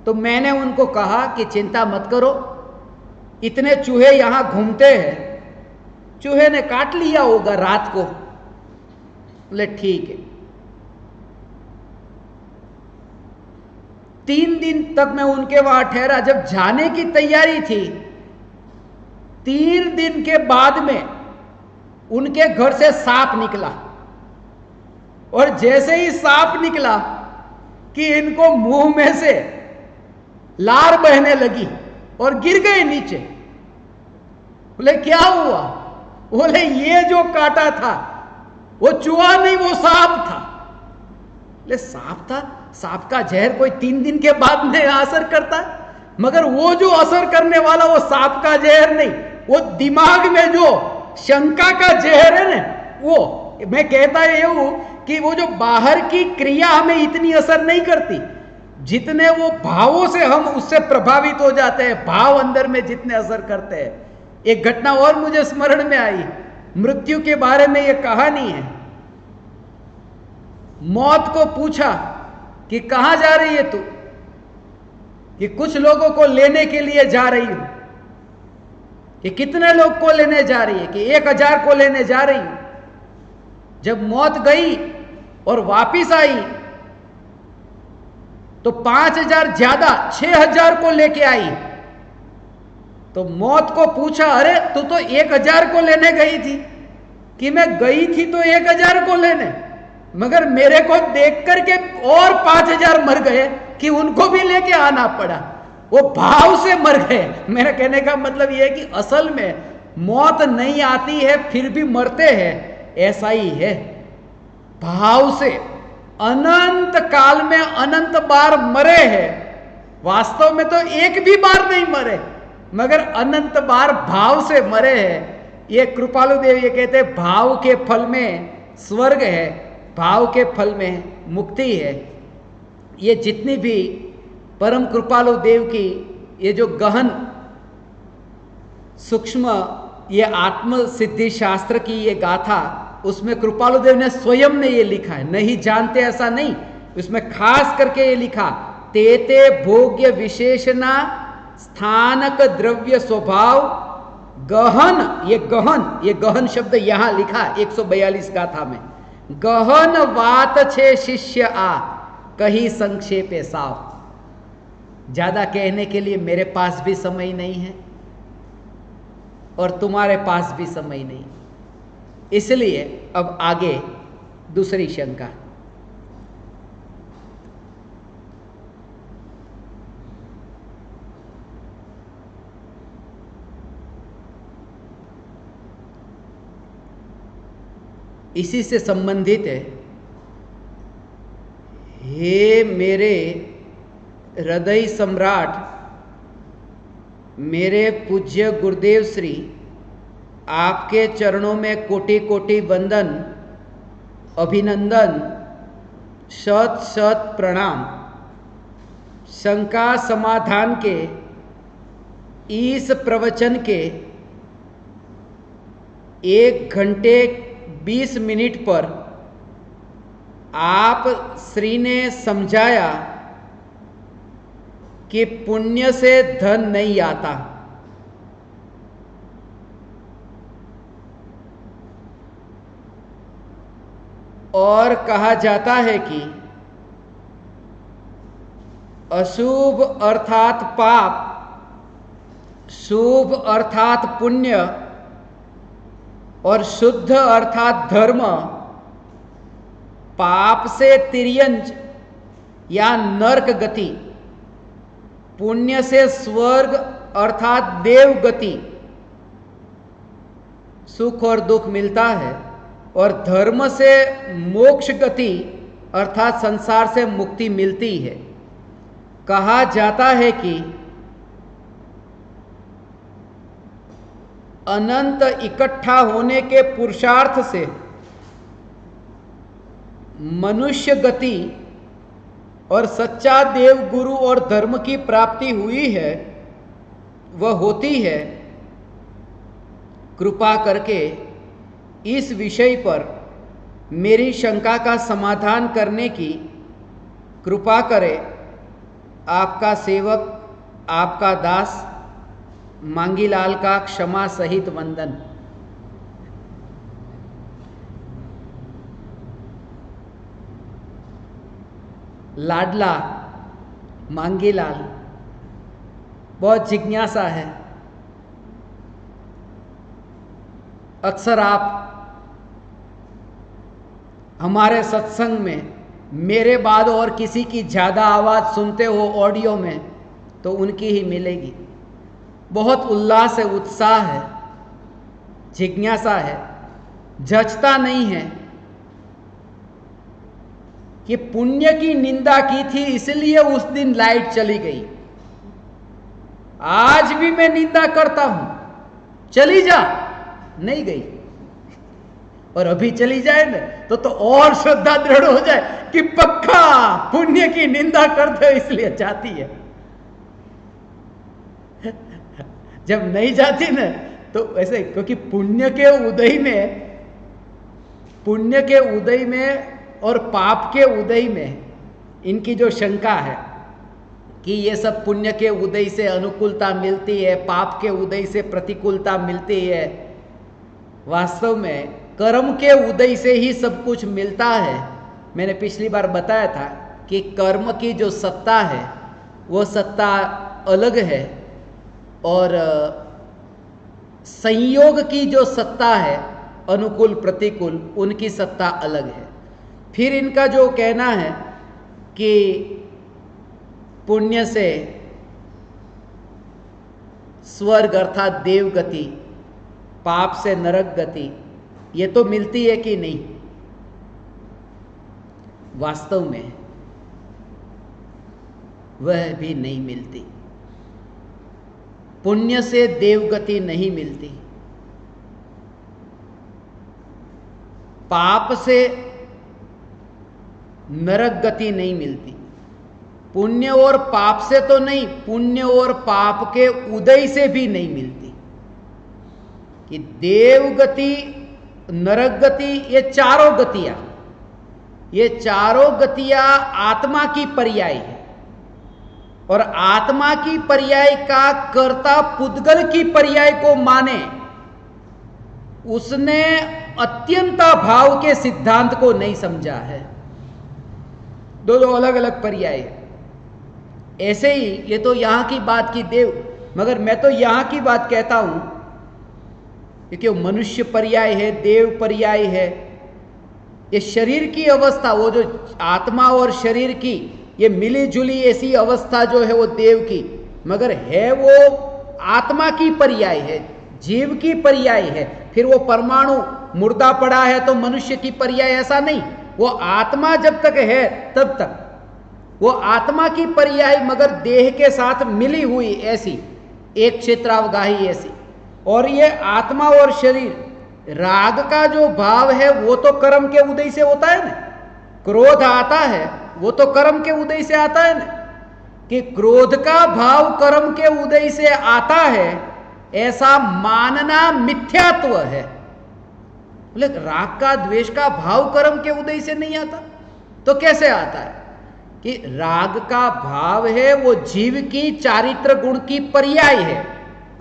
तो मैंने उनको कहा कि चिंता मत करो, इतने चूहे यहां घूमते हैं, चूहे ने काट लिया होगा रात को। बोले ठीक है। 3 दिन तक मैं उनके वहां ठहरा। जब जाने की तैयारी थी, 3 दिन के बाद में उनके घर से सांप निकला। और जैसे ही सांप निकला कि इनको मुंह में से लार बहने लगी और गिर गए नीचे। बोले क्या हुआ? बोले ये जो काटा था वो चूहा नहीं, वो सांप था। बोले सांप था? सांप का जहर कोई 3 दिन के बाद में असर करता है, मगर वो जो असर करने वाला वो सांप का जहर नहीं, वो दिमाग में जो शंका का जहर है ना, वो मैं कहता ये हूं कि वो जो बाहर की क्रिया हमें इतनी असर नहीं करती जितने वो भावों से हम उससे प्रभावित हो जाते हैं, भाव अंदर में जितने असर करते हैं। एक घटना और मुझे स्मरण में आई, मृत्यु के बारे में ये कहानी है। मौत को पूछा कि कहां जा रही है तू, कि कुछ लोगों को लेने के लिए जा रही हूं। कि कितने लोग को लेने जा रही है, कि 1000 को लेने जा रही हूं। जब मौत गई और वापिस आई तो 5000 ज्यादा 6000 को लेके आई। तो मौत को पूछा, अरे तू तो 1000 को लेने गई थी। कि मैं गई थी तो 1000 को लेने, मगर मेरे को देख करके और 5000 मर गए कि उनको भी लेके आना पड़ा। वो भाव से मर गए। मेरा कहने का मतलब यह है कि असल में मौत नहीं आती है फिर भी मरते हैं, ऐसा ही है भाव से। अनंत काल में अनंत बार मरे हैं, वास्तव में तो एक भी बार नहीं मरे, मगर अनंत बार भाव से मरे हैं। ये कृपालु देव ये कहते हैं भाव के फल में स्वर्ग है, भाव के फल में मुक्ति है। ये जितनी भी परम कृपालु देव की ये जो गहन सूक्ष्म ये आत्म सिद्धि शास्त्र की ये गाथा, उसमें कृपालु देव ने स्वयं ने ये लिखा है, नहीं जानते ऐसा नहीं। उसमें खास करके ये लिखा, तेते भोग्य विशेषणा स्थानक द्रव्य स्वभाव गहन। ये गहन शब्द यहां लिखा 142 गाथा में। गहन वात छे शिष्य आ कही संक्षेपे साव। ज्यादा कहने के लिए मेरे पास भी समय नहीं है और तुम्हारे पास भी समय नहीं, इसलिए अब आगे दूसरी शंका। इसी से संबंधित है। हे मेरे हृदय सम्राट, मेरे पूज्य गुरुदेव श्री, आपके चरणों में कोटि कोटि वंदन, अभिनंदन, शत शत प्रणाम। शंका समाधान के इस प्रवचन के 1 घंटे 20 मिनट पर आप श्री ने समझाया कि पुण्य से धन नहीं आता, और कहा जाता है कि अशुभ अर्थात पाप, शुभ अर्थात पुण्य और शुद्ध अर्थात धर्म पाप से तिर्यंज या नरक गति, पुण्य से स्वर्ग अर्थात देव गति, सुख और दुख मिलता है, और धर्म से मोक्ष गति अर्थात संसार से मुक्ति मिलती है। कहा जाता है कि अनंत इकट्ठा होने के पुरुषार्थ से मनुष्य गति और सच्चा देव गुरु और धर्म की प्राप्ति हुई है, वह होती है। कृपा करके इस विषय पर मेरी शंका का समाधान करने की कृपा करे। आपका सेवक, आपका दास मांगीलाल का क्षमा सहित वंदन। लाडला मांगीलाल, बहुत जिज्ञासा है। अक्सर आप हमारे सत्संग में मेरे बाद और किसी की ज़्यादा आवाज़ सुनते हो ऑडियो में, तो उनकी ही मिलेगी। बहुत उल्लास है, उत्साह है, जिज्ञासा है, जचता नहीं है कि पुण्य की निंदा की थी इसलिए उस दिन लाइट चली गई। आज भी मैं निंदा करता हूं, चली जा, नहीं गई, और अभी चली जाए ना तो और श्रद्धा दृढ़ हो जाए कि पक्का पुण्य की निंदा करते हो इसलिए जाती है। जब नहीं जाती ना तो ऐसे, क्योंकि पुण्य के उदय में और पाप के उदय में इनकी जो शंका है कि ये सब पुण्य के उदय से अनुकूलता मिलती है, पाप के उदय से प्रतिकूलता मिलती है, वास्तव में कर्म के उदय से ही सब कुछ मिलता है। मैंने पिछली बार बताया था कि कर्म की जो सत्ता है वो सत्ता अलग है और संयोग की जो सत्ता है अनुकूल प्रतिकूल, उनकी सत्ता अलग है। फिर इनका जो कहना है कि पुण्य से स्वर्ग अर्थात देव गति, पाप से नरक गति, ये तो मिलती है कि नहीं? वास्तव में वह भी नहीं मिलती। पुण्य से देवगति नहीं मिलती, पाप से नरक गति नहीं मिलती। पुण्य और पाप से तो नहीं, पुण्य और पाप के उदय से भी नहीं मिलती। कि देवगति, नरक गति, ये चारों गतियां आत्मा की पर्याय है, और आत्मा की पर्याय का कर्ता पुद्गल की पर्याय को माने, उसने अत्यंता भाव के सिद्धांत को नहीं समझा है। दो अलग अलग पर्याय है। ऐसे ही ये तो यहां की बात की देव, मगर मैं तो यहां की बात कहता हूं क्योंकि मनुष्य पर्याय है, देव पर्याय है। ये शरीर की अवस्था, वो जो आत्मा और शरीर की ये मिली जुली ऐसी अवस्था जो है वो देव की, मगर है वो आत्मा की पर्याय है, जीव की पर्याय है। फिर वो परमाणु मुर्दा पड़ा है तो मनुष्य की पर्याय, ऐसा नहीं। वो आत्मा जब तक है तब तक वो आत्मा की पर्याय, मगर देह के साथ मिली हुई ऐसी एक क्षेत्रावगाही ऐसी। और ये आत्मा और शरीर, राग का जो भाव है वो तो कर्म के उदय से होता है ना। क्रोध आता है वो तो कर्म के उदय से आता है ना। कि क्रोध का भाव कर्म के उदय से आता है, ऐसा मानना मिथ्यात्व है। बोले राग का, द्वेष का भाव कर्म के उदय से नहीं आता, तो कैसे आता है? कि राग का भाव है वो जीव की चारित्र गुण की पर्याय है,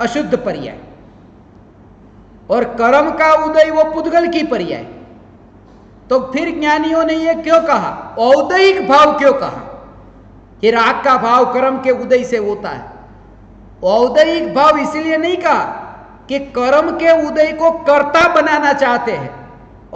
अशुद्ध पर्याय, और कर्म का उदय वो पुद्गल की पर्याय। तो फिर ज्ञानियों ने ये क्यों कहा, औदयिक भाव क्यों कहा कि राग का भाव कर्म के उदय से होता है? औदयिक भाव इसलिए नहीं कहा कि कर्म के उदय को कर्ता बनाना चाहते हैं।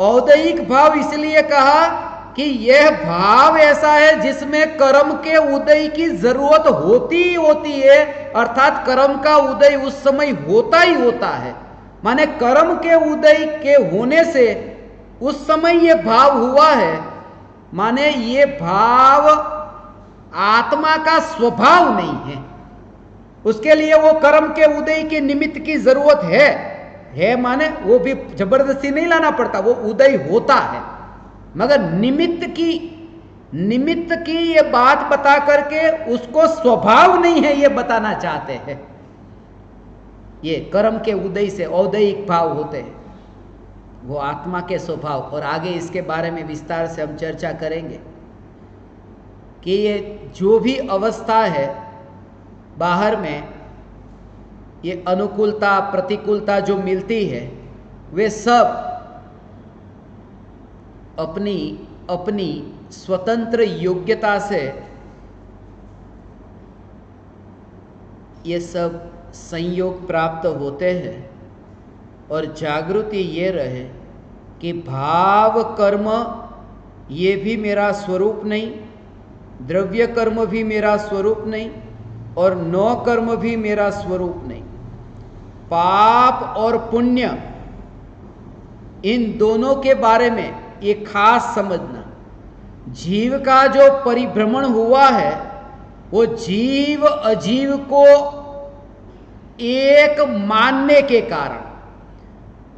औदयिक भाव इसलिए कहा कि यह भाव ऐसा है जिसमें कर्म के उदय की जरूरत होती ही होती है, अर्थात कर्म का उदय उस समय होता ही होता है। माने कर्म के उदय के होने से उस समय ये भाव हुआ है, माने ये भाव आत्मा का स्वभाव नहीं है। उसके लिए वो कर्म के उदय के निमित्त की जरूरत है माने वो भी जबरदस्ती नहीं लाना पड़ता, वो उदय होता है। मगर निमित्त की ये बात बता करके उसको स्वभाव नहीं है ये बताना चाहते हैं। ये कर्म के उदय से औदयिक भाव होते हैं, वो आत्मा के स्वभाव। और आगे इसके बारे में विस्तार से हम चर्चा करेंगे कि ये जो भी अवस्था है बाहर में, ये अनुकूलता प्रतिकूलता जो मिलती है, वे सब अपनी अपनी स्वतंत्र योग्यता से ये सब संयोग प्राप्त होते हैं। और जागृति ये रहे कि भाव कर्म ये भी मेरा स्वरूप नहीं, द्रव्य कर्म भी मेरा स्वरूप नहीं, और नौ कर्म भी मेरा स्वरूप नहीं। पाप और पुण्य, इन दोनों के बारे में ये खास समझना जीव का जो परिभ्रमण हुआ है वो जीव अजीव को एक मानने के कारण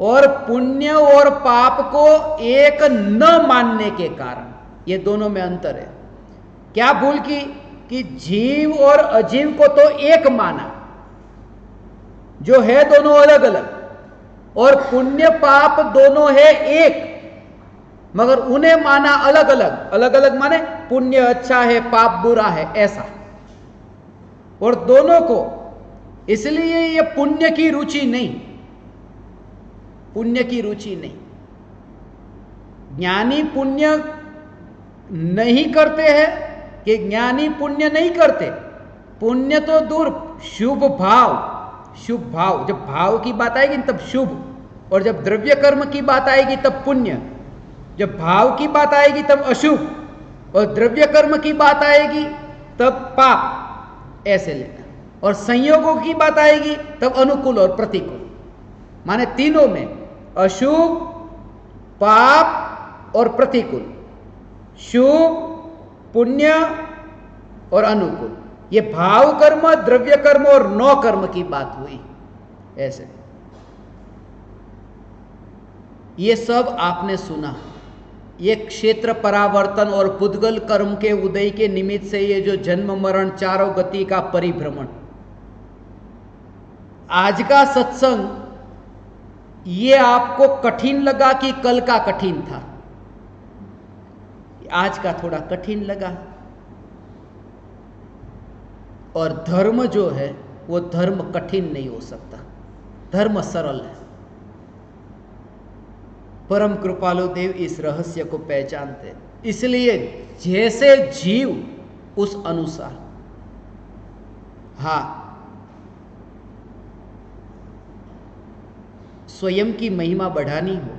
और पुण्य और पाप को एक न मानने के कारण, ये दोनों में अंतर है। क्या भूल की कि जीव और अजीव को तो एक माना, जो है दोनों अलग अलग, और पुण्य पाप दोनों है एक, मगर उन्हें माना अलग अलग। अलग अलग माने पुण्य अच्छा है पाप बुरा है ऐसा, और दोनों को, इसलिए ये पुण्य की रुचि नहीं, पुण्य की रुचि नहीं। ज्ञानी पुण्य नहीं करते हैं कि ज्ञानी पुण्य नहीं करते, पुण्य तो दूर, शुभ भाव, शुभ भाव, जब भाव की बात आएगी तब शुभ, और जब द्रव्य कर्म की बात आएगी तब पुण्य, जब भाव की बात आएगी तब अशुभ, और द्रव्य कर्म की बात आएगी तब पाप, ऐसे लेना। और संयोगों की बात आएगी तब अनुकूल और प्रतिकूल, माने तीनों में अशुभ, पाप और प्रतिकूल, शुभ, पुण्य और अनुकूल। ये भाव कर्म, द्रव्य कर्म और नौ कर्म की बात हुई। ऐसे ये सब आपने सुना। ये क्षेत्र परावर्तन और पुद्गल कर्म के उदय के निमित्त से ये जो जन्म मरण चारों गति का परिभ्रमण, आज का सत्संग ये आपको कठिन लगा कि कल का कठिन था? आज का थोड़ा कठिन लगा। और धर्म जो है वो धर्म कठिन नहीं हो सकता, धर्म सरल है। परम कृपालु देव इस रहस्य को पहचानते, इसलिए जैसे जीव उस अनुसार। हाँ, स्वयं की महिमा बढ़ानी हो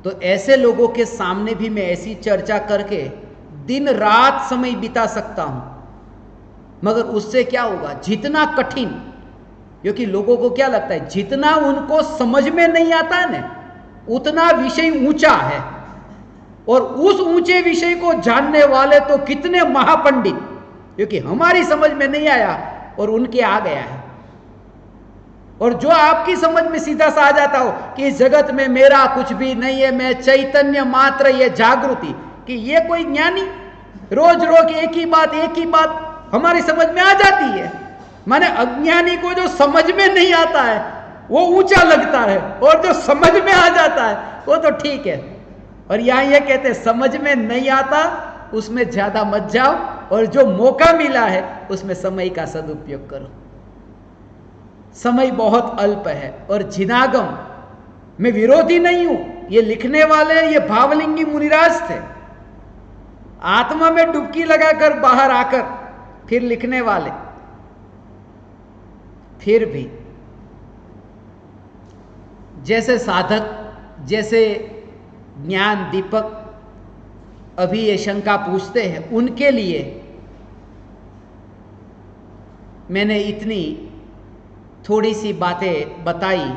तो ऐसे लोगों के सामने भी मैं ऐसी चर्चा करके दिन रात समय बिता सकता हूं, मगर उससे क्या होगा, जितना कठिन, क्योंकि लोगों को क्या लगता है जितना उनको समझ में नहीं आता है ना उतना विषय ऊंचा है, और उस ऊंचे विषय को जानने वाले तो कितने महापंडित, क्योंकि हमारी समझ में नहीं आया और उनके आ गया है। और जो आपकी समझ में सीधा सा आ जाता हो कि इस जगत में मेरा कुछ भी नहीं है, मैं चैतन्य मात्र, ये जागृति, कि ये कोई ज्ञानी रोज रोज एक ही बात हमारी समझ में आ जाती है। माने अज्ञानी को जो समझ में नहीं आता है वो ऊंचा लगता है, और जो समझ में आ जाता है वो तो ठीक है। और यहां ये कहते हैं समझ में नहीं आता उसमें ज्यादा मत जाओ, और जो मौका मिला है उसमें समय का सदुपयोग करो। समय बहुत अल्प है, और जिनागम मैं विरोधी नहीं हूं। ये लिखने वाले ये भावलिंगी मुनिराज थे, आत्मा में डुबकी लगाकर बाहर आकर फिर लिखने वाले, फिर भी जैसे साधक, जैसे ज्ञान दीपक अभी ये शंका पूछते हैं, उनके लिए मैंने इतनी थोड़ी सी बातें बताई।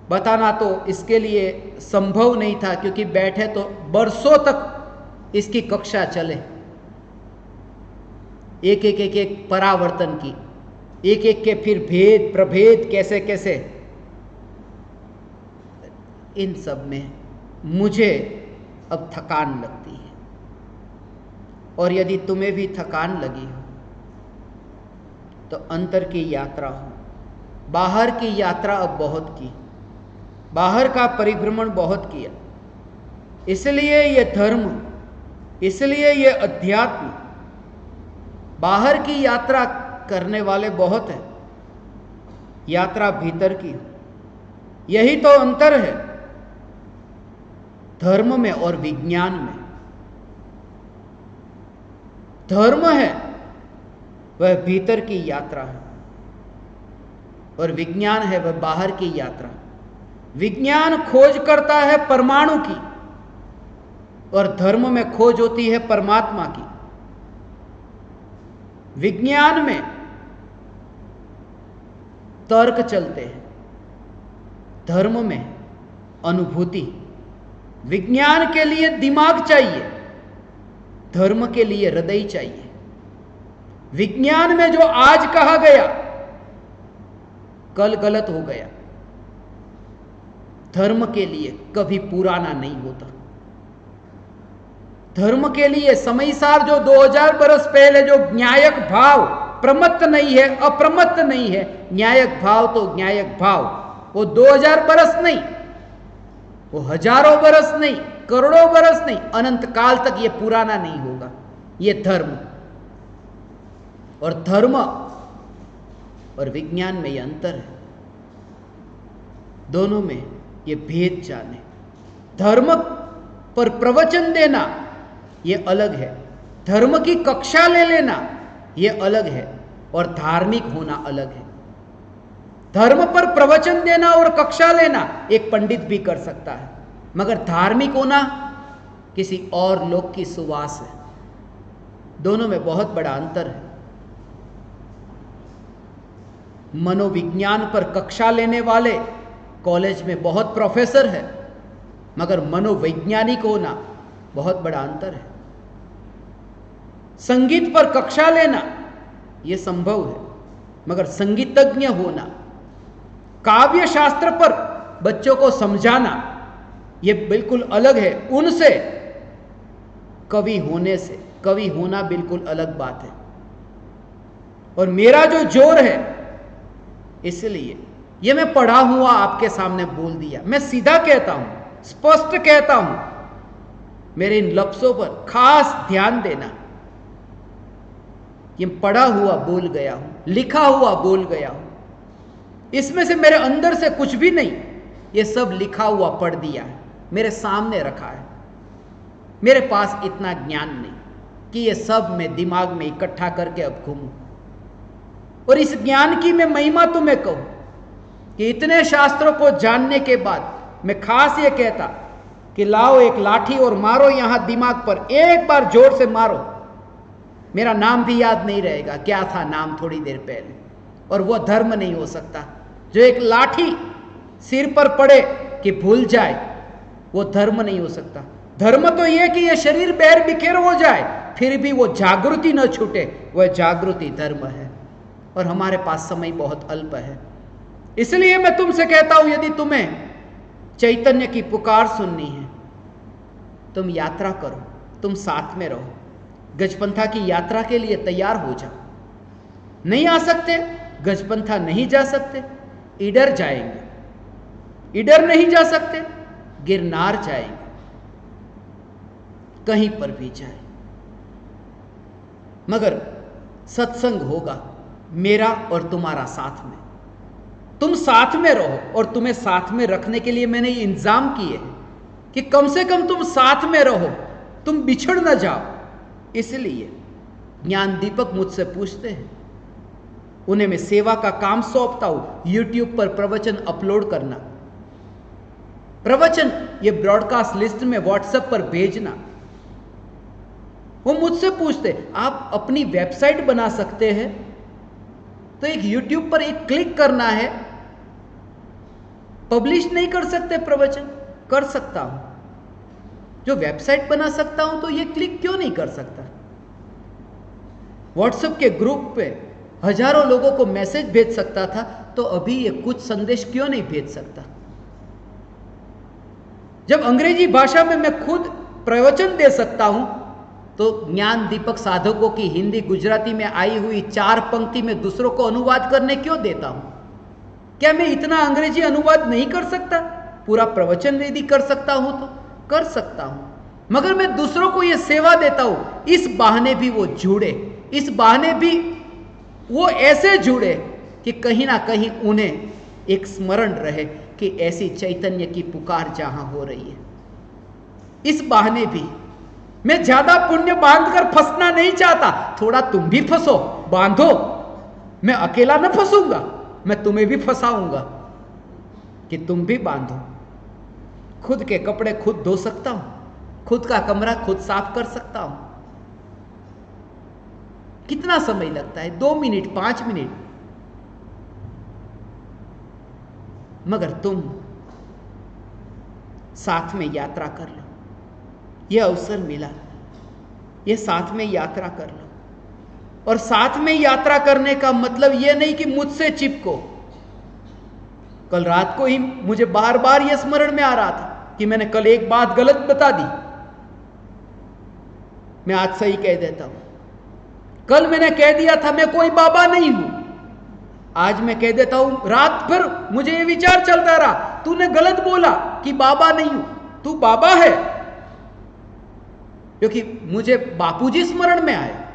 बताना तो इसके लिए संभव नहीं था, क्योंकि बैठे तो बरसों तक इसकी कक्षा चले, एक परावर्तन की, एक के फिर भेद प्रभेद कैसे कैसे, इन सब में मुझे अब थकान लगती है। और यदि तुम्हें भी थकान लगी हो तो अंतर की यात्रा हो, बाहर की यात्रा अब बहुत की, बाहर का परिभ्रमण बहुत किया, इसलिए ये धर्म, इसलिए ये अध्यात्म, बाहर की यात्रा करने वाले बहुत हैं, यात्रा भीतर की। यही तो अंतर है धर्म में और विज्ञान में। धर्म है वह भीतर की यात्रा है, और विज्ञान है वह बाहर की यात्रा। विज्ञान खोज करता है परमाणु की, और धर्म में खोज होती है परमात्मा की। विज्ञान में तर्क चलते हैं, धर्म में अनुभूति, विज्ञान के लिए दिमाग चाहिए, धर्म के लिए हृदय चाहिए। विज्ञान में जो आज कहा गया कल गलत हो गया। धर्म के लिए कभी पुराना नहीं होता। धर्म के लिए समयसार जो 2000 बरस पहले जो न्यायक भाव प्रमत्त नहीं है, अप्रमत्त नहीं है, न्यायक भाव तो न्यायक भाव, वो 2000 बरस नहीं, वो हजारों बरस नहीं, करोड़ों बरस नहीं, अनंत काल तक ये पुराना नहीं होगा। ये धर्म और धर्म और विज्ञान में ये अंतर है। दोनों में ये भेद जाने। धर्म पर प्रवचन देना ये अलग है, धर्म की कक्षा ले लेना ये अलग है, और धार्मिक होना अलग है। धर्म पर प्रवचन देना और कक्षा लेना एक पंडित भी कर सकता है, मगर धार्मिक होना किसी और लोक की सुवास है। दोनों में बहुत बड़ा अंतर है। मनोविज्ञान पर कक्षा लेने वाले कॉलेज में बहुत प्रोफेसर है, मगर मनोवैज्ञानिक होना बहुत बड़ा अंतर है। संगीत पर कक्षा लेना यह संभव है, मगर संगीतज्ञ होना, काव्य शास्त्र पर बच्चों को समझाना यह बिल्कुल अलग है उनसे। कवि होने से, कवि होना बिल्कुल अलग बात है। और मेरा जो जोर है, इसलिए ये मैं पढ़ा हुआ आपके सामने बोल दिया। मैं सीधा कहता हूं, स्पष्ट कहता हूं, मेरे इन लफ्जों पर खास ध्यान देना। ये पढ़ा हुआ बोल गया हूं, लिखा हुआ बोल गया हूं, इसमें से मेरे अंदर से कुछ भी नहीं, ये सब लिखा हुआ पढ़ दिया है, मेरे सामने रखा है। मेरे पास इतना ज्ञान नहीं कि ये सब मैं दिमाग में इकट्ठा करके अब घूमूं। और इस ज्ञान की मैं महिमा तुम्हें कहूं कि इतने शास्त्रों को जानने के बाद मैं खास ये कहता कि लाओ एक लाठी और मारो यहां दिमाग पर, एक बार जोर से मारो। मेरा नाम भी याद नहीं रहेगा, क्या था नाम थोड़ी देर पहले। और वो धर्म नहीं हो सकता। जो एक लाठी सिर पर पड़े कि भूल जाए, वो धर्म नहीं हो सकता। धर्म तो ये कि ये शरीर बैर बिखेर हो जाए, फिर भी वो जागृति न छूटे, वह जागृति धर्म है। और हमारे पास समय बहुत अल्प है, इसलिए मैं तुमसे कहता हूं, यदि तुम्हें चैतन्य की पुकार सुननी है, तुम यात्रा करो, तुम साथ में रहो। गजपंथा की यात्रा के लिए तैयार हो जाओ। नहीं आ सकते, गजपंथा नहीं जा सकते, ईडर जाएंगे। ईडर नहीं जा सकते, गिरनार जाएंगे, कहीं पर भी जाए, मगर सत्संग होगा मेरा और तुम्हारा साथ में। तुम साथ में रहो, और तुम्हें साथ में रखने के लिए मैंने ये इंतजाम किए हैं कि कम से कम तुम साथ में रहो, तुम बिछड़ न जाओ। इसलिए ज्ञान दीपक मुझसे पूछते हैं, उन्हें मैं सेवा का काम सौंपता हूं, यूट्यूब पर प्रवचन अपलोड करना, प्रवचन ये ब्रॉडकास्ट लिस्ट में व्हाट्सएप पर भेजना। वो मुझसे पूछते, आप अपनी वेबसाइट बना सकते हैं, तो एक यूट्यूब पर एक क्लिक करना है, पब्लिश नहीं कर सकते प्रवचन? कर सकता हूं। जो वेबसाइट बना सकता हूं, तो ये क्लिक क्यों नहीं कर सकता? व्हाट्सएप के ग्रुप पे हजारों लोगों को मैसेज भेज सकता था, तो अभी ये कुछ संदेश क्यों नहीं भेज सकता? जब अंग्रेजी भाषा में मैं खुद प्रवचन दे सकता हूं, तो ज्ञान दीपक साधकों की हिंदी गुजराती में आई हुई 4 पंक्ति में दूसरों को अनुवाद करने क्यों देता हूं? क्या मैं इतना अंग्रेजी अनुवाद नहीं कर सकता? पूरा प्रवचन यदि कर सकता हूं तो कर सकता हूं, मगर मैं दूसरों को यह सेवा देता हूं, इस बहाने भी वो जुड़े, इस बहाने भी वो ऐसे जुड़े कि कहीं ना कहीं उन्हें एक स्मरण रहे कि ऐसी चैतन्य की पुकार जहां हो रही है। इस बहाने भी मैं ज्यादा पुण्य बांधकर फंसना नहीं चाहता। थोड़ा तुम भी फंसो, बांधो, मैं अकेला न फंसूंगा, मैं तुम्हें भी फंसाऊंगा कि तुम भी बांधो। खुद के कपड़े खुद धो सकता हूं, खुद का कमरा खुद साफ कर सकता हूं। कितना समय लगता है? 2 मिनट, 5 मिनट। मगर तुम साथ में यात्रा कर लो। यह अवसर मिला, ये साथ में यात्रा कर लो। और साथ में यात्रा करने का मतलब यह नहीं कि मुझसे चिपको। कल रात को ही मुझे बार बार यह स्मरण में आ रहा था कि मैंने कल एक बात गलत बता दी, मैं आज सही कह देता हूं। कल मैंने कह दिया था मैं कोई बाबा नहीं हूं, आज मैं कह देता हूं। रात भर मुझे यह विचार चलता रहा, तूने गलत बोला कि बाबा नहीं हूं, तू बाबा है। क्योंकि मुझे बापूजी स्मरण में आए।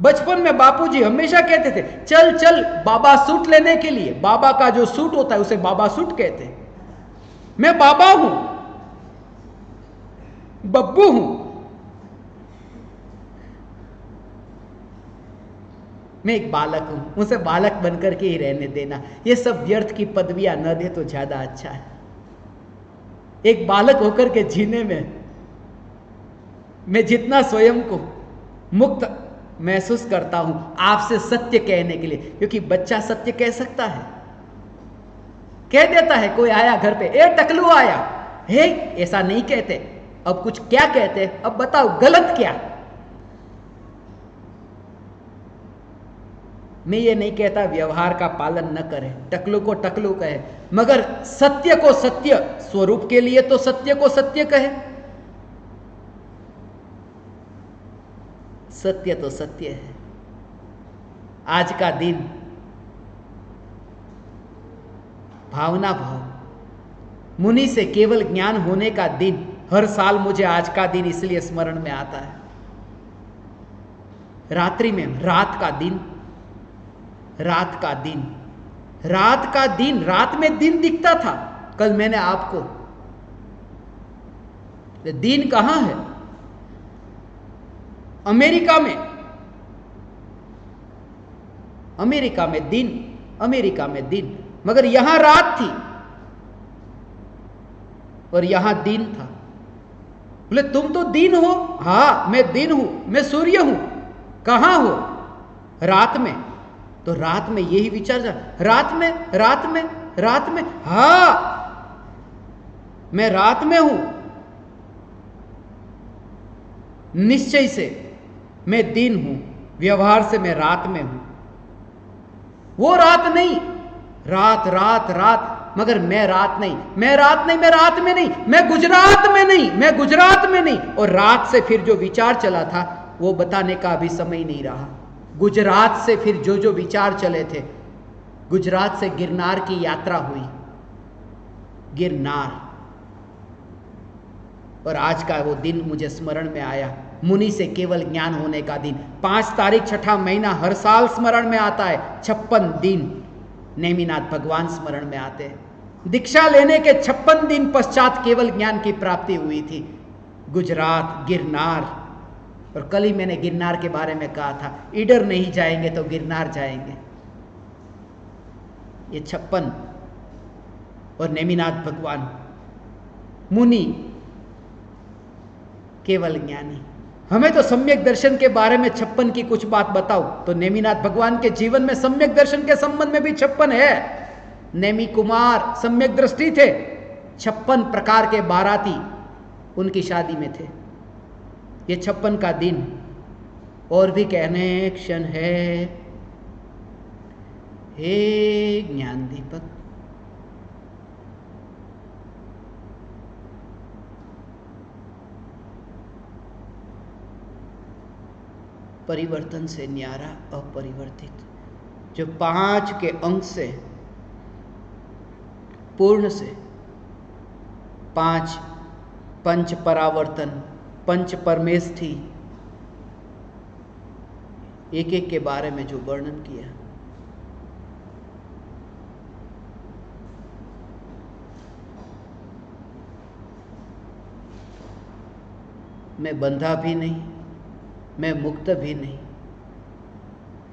बचपन में बापूजी हमेशा कहते थे, चल चल बाबा सूट लेने के लिए। बाबा का जो सूट होता है उसे बाबा सूट कहते हैं। मैं बाबा हूं, बब्बू हूं। मैं एक बालक हूं, उसे बालक बनकर के ही रहने देना। ये सब व्यर्थ की पदवियां न दे तो ज्यादा अच्छा है। एक बालक होकर के जीने में मैं जितना स्वयं को मुक्त महसूस करता हूं आपसे सत्य कहने के लिए, क्योंकि बच्चा सत्य कह सकता है, कह देता है। कोई आया घर पे, ए टकलू आया, हे ऐसा नहीं कहते। अब कुछ क्या कहते, अब बताओ गलत क्या। मैं ये नहीं कहता व्यवहार का पालन न करें, टकलू को टकलू कहे, मगर सत्य को सत्य, स्वरूप के लिए तो सत्य को सत्य कहे। सत्य तो सत्य है। आज का दिन भावना भाव मुनि से केवल ज्ञान होने का दिन, हर साल मुझे आज का दिन इसलिए स्मरण में आता है। रात्रि में रात का दिन, रात का दिन, रात का दिन, रात में दिन दिखता था। कल मैंने आपको, दिन कहां है? अमेरिका में, अमेरिका में दिन, अमेरिका में दिन, मगर यहां रात थी और यहां दिन था। बोले तुम तो दिन हो। हां मैं दिन हूं, मैं सूर्य हूं। कहां हो? रात में। तो रात में यही विचार था, रात में, रात में, रात में। हां मैं रात में हूं, निश्चय से मैं दिन हूं, व्यवहार से मैं रात में हूं। वो रात नहीं, रात रात रात, मगर मैं रात नहीं, मैं रात नहीं, मैं रात में नहीं, मैं गुजरात में नहीं, मैं गुजरात में नहीं। और रात से फिर जो विचार चला था वो बताने का अभी समय नहीं रहा। गुजरात से फिर जो जो विचार चले थे, गुजरात से गिरनार की यात्रा हुई, गिरनार। और आज का वो दिन मुझे स्मरण में आया, मुनि से केवल ज्ञान होने का दिन। 5 तारीख छठा महीना हर साल स्मरण में आता है। 56 दिन नेमिनाथ भगवान स्मरण में आते हैं। दीक्षा लेने के 56 दिन पश्चात केवल ज्ञान की प्राप्ति हुई थी। गुजरात, गिरनार। और कल ही मैंने गिरनार के बारे में कहा था, ईडर नहीं जाएंगे तो गिरनार जाएंगे। ये 56 और नेमिनाथ भगवान, मुनि, केवल ज्ञानी। हमें तो सम्यक दर्शन के बारे में 56 की कुछ बात बताओ, तो नेमिनाथ भगवान के जीवन में सम्यक दर्शन के संबंध में भी 56 है। नेमी कुमार सम्यक दृष्टि थे, 56 प्रकार के बाराती उनकी शादी में थे। ये 56 का दिन और भी कहने क्षण है। हे ज्ञान दीपक, परिवर्तन से न्यारा अपरिवर्तित, जो 5 के अंक से पूर्ण से 5 पंच परावर्तन, पंच परमेश थी, एक एक के बारे में जो वर्णन किया, मैं बंधा भी नहीं, मैं मुक्त भी नहीं।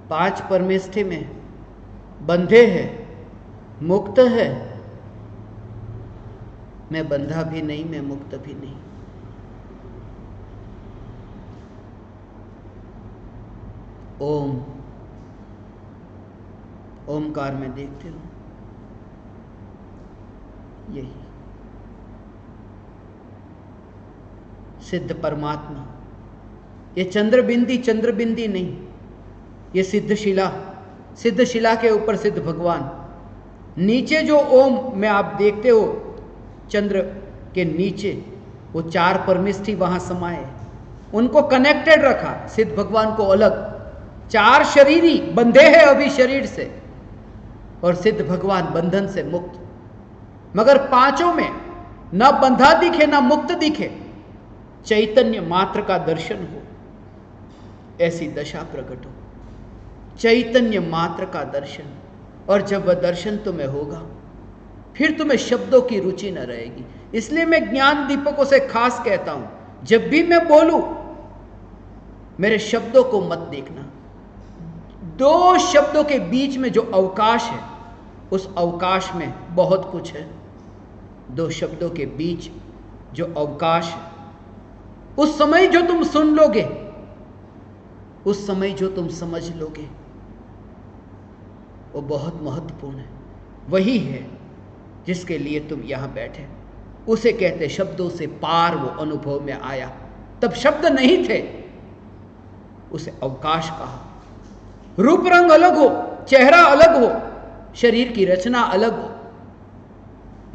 5 परमेष्ठि में बंधे है, मुक्त है, मैं बंधा भी नहीं, मैं मुक्त भी नहीं। ओम, ओमकार में देखते हो, यही सिद्ध परमात्मा। ये चंद्रबिंदी नहीं, ये सिद्ध शिला के ऊपर सिद्ध भगवान। नीचे जो ओम में आप देखते हो चंद्र के नीचे, वो 4 परमेष्ठी वहां समाये, उनको कनेक्टेड रखा, सिद्ध भगवान को अलग। 4 शरीरी बंधे हैं अभी शरीर से, और सिद्ध भगवान बंधन से मुक्त। मगर 5 में न बंधा दिखे न मुक्त दिखे, चैतन्य मात्र का दर्शन हो, ऐसी दशा प्रकट हो। चैतन्य मात्र का दर्शन, और जब वह दर्शन तुम्हें होगा, फिर तुम्हें शब्दों की रुचि न रहेगी। इसलिए मैं ज्ञान दीपकों से खास कहता हूं, जब भी मैं बोलूं मेरे शब्दों को मत देखना। 2 शब्दों के बीच में जो अवकाश है, उस अवकाश में बहुत कुछ है। 2 शब्दों के बीच जो अवकाश है, उस समय जो तुम सुन लोगे, उस समय जो तुम समझ लोगे, वो बहुत महत्वपूर्ण है। वही है जिसके लिए तुम यहां बैठे। उसे कहते शब्दों से पार वो अनुभव में आया। तब शब्द नहीं थे, उसे अवकाश कहा। रूप रंग अलग हो, चेहरा अलग हो, शरीर की रचना अलग हो,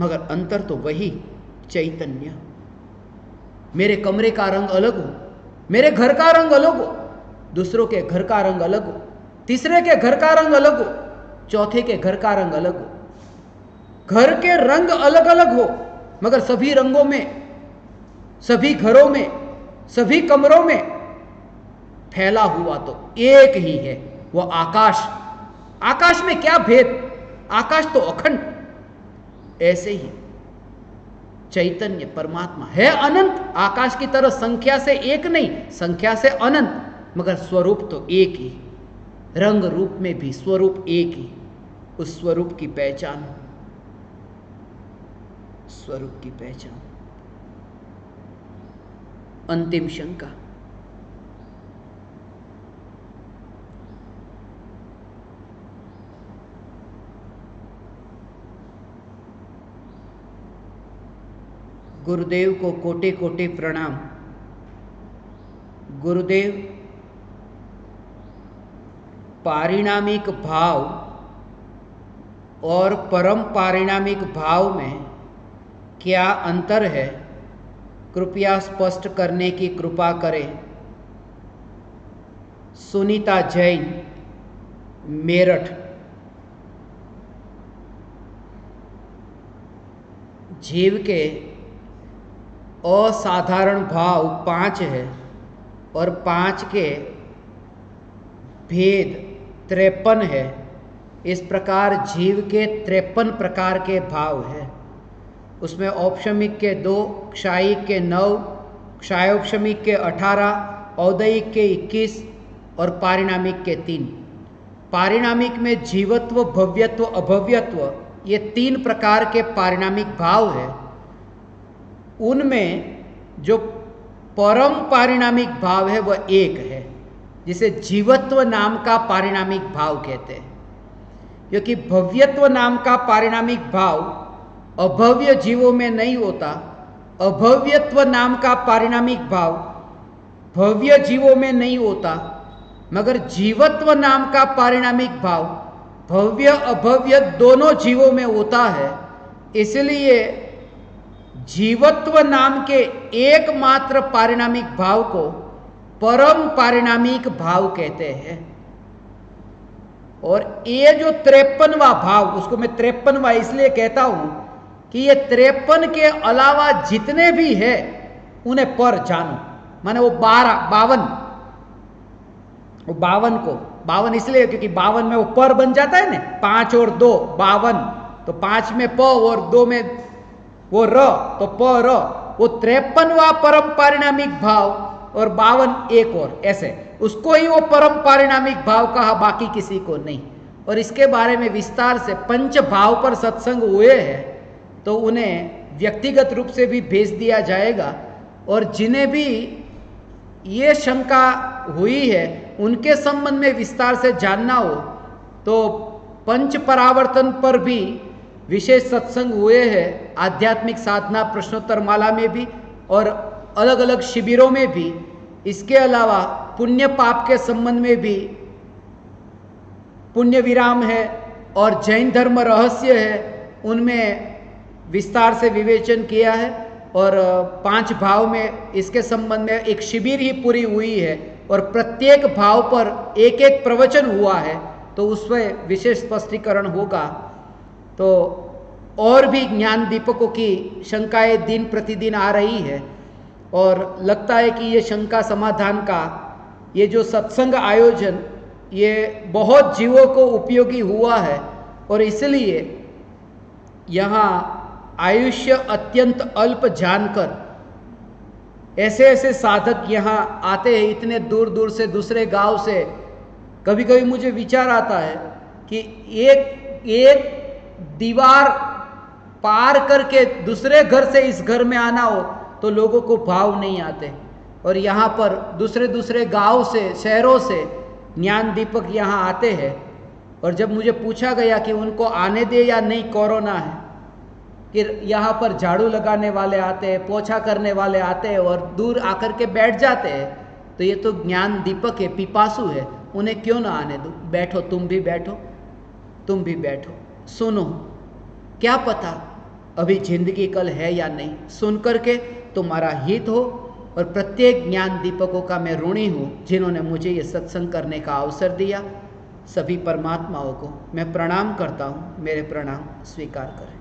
मगर अंतर तो वही चैतन्य। मेरे कमरे का रंग अलग हो, मेरे घर का रंग अलग हो, दूसरों के घर का रंग अलग हो, तीसरे के घर का रंग अलग हो, चौथे के घर का रंग अलग हो। घर के रंग अलग अलग हो, मगर सभी रंगों में, सभी घरों में, सभी कमरों में फैला हुआ तो एक ही है, वो आकाश। आकाश में क्या भेद, आकाश तो अखंड। ऐसे ही चैतन्य परमात्मा है अनंत, आकाश की तरह संख्या से एक नहीं, संख्या से अनंत, मगर स्वरूप तो एक ही। रंग रूप में भी स्वरूप एक ही। उस स्वरूप की पहचान, स्वरूप की पहचान। अंतिम शंका, गुरुदेव को कोटि कोटि प्रणाम। गुरुदेव, पारिणामिक भाव और परम पारिणामिक भाव में क्या अंतर है, कृपया स्पष्ट करने की कृपा करें। सुनीता जैन, मेरठ। जीव के असाधारण भाव 5 है और 5 के भेद 53 है। इस प्रकार जीव के 53 प्रकार के भाव है। उसमें औपशमिक के 2, क्षायिक के 9, क्षायोपशमिक के 18, औदयिक के 21 और पारिणामिक के 3। पारिणामिक में जीवत्व, भव्यत्व, अभव्यत्व, ये 3 प्रकार के पारिणामिक भाव है। उनमें जो परम पारिणामिक भाव है वह एक है, जिसे जीवत्व नाम का पारिणामिक भाव कहते हैं। क्योंकि भव्यत्व नाम का पारिणामिक भाव अभव्य जीवों में नहीं होता, अभव्यत्व नाम का पारिणामिक भाव भव्य जीवों में नहीं होता, मगर जीवत्व नाम का पारिणामिक भाव भव्य अभव्य दोनों जीवों में होता है। इसलिए जीवत्व नाम के एकमात्र पारिणामिक भाव को परम पारिणामिक भाव कहते हैं। और ये जो 53वां भाव, उसको मैं 53वां इसलिए कहता हूं कि ये 53 के अलावा जितने भी है उन्हें पर जानो। माने वो 52 को 52 इसलिए क्योंकि 52 में वो पर बन जाता है ना, 5 और 2 52, तो 5 में प और 2 में वो र, तो प र, वो 53वां परम पारिणामिक भाव और 52 एक और, ऐसे उसको ही वो परम पारिणामिक भाव कहा, बाकी किसी को नहीं। और इसके बारे में विस्तार से 5 भाव पर सत्संग हुए हैं, तो उन्हें व्यक्तिगत रूप से भी भेज दिया जाएगा। और जिन्हें भी ये शंका हुई है उनके संबंध में विस्तार से जानना हो तो 5 परावर्तन पर भी विशेष सत्संग हुए हैं, आध्यात्मिक साधना प्रश्नोत्तर माला में भी और अलग अलग शिविरों में भी, इसके अलावा पुण्य पाप के संबंध में भी पुण्य विराम है और जैन धर्म रहस्य है, उनमें विस्तार से विवेचन किया है। और 5 भाव में इसके संबंध में एक शिविर ही पूरी हुई है और प्रत्येक भाव पर एक एक प्रवचन हुआ है, तो उसमें विशेष स्पष्टीकरण होगा। तो और भी ज्ञान दीपकों की शंकाएं दिन प्रतिदिन आ रही है और लगता है कि ये शंका समाधान का ये जो सत्संग आयोजन ये बहुत जीवों को उपयोगी हुआ है और इसलिए यहाँ आयुष्य अत्यंत अल्प जानकर ऐसे ऐसे साधक यहाँ आते हैं इतने दूर दूर से, दूसरे गांव से। कभी कभी मुझे विचार आता है कि एक दीवार पार करके दूसरे घर से इस घर में आना हो तो लोगों को भाव नहीं आते, और यहाँ पर दूसरे दूसरे गांव से, शहरों से ज्ञान दीपक यहाँ आते हैं। और जब मुझे पूछा गया कि उनको आने दे या नहीं, कोरोना है, कि यहाँ पर झाड़ू लगाने वाले आते हैं, पोछा करने वाले आते हैं और दूर आकर के बैठ जाते हैं, तो ये तो ज्ञान दीपक है, पिपासु है, उन्हें क्यों ना आने दो। बैठो, तुम भी बैठो, तुम भी बैठो, सुनो, क्या पता अभी जिंदगी कल है या नहीं, सुन करके तुम्हारा हित हो। और प्रत्येक ज्ञान दीपकों का मैं ऋणी हूँ जिन्होंने मुझे ये सत्संग करने का अवसर दिया। सभी परमात्माओं को मैं प्रणाम करता हूँ, मेरे प्रणाम स्वीकार करें।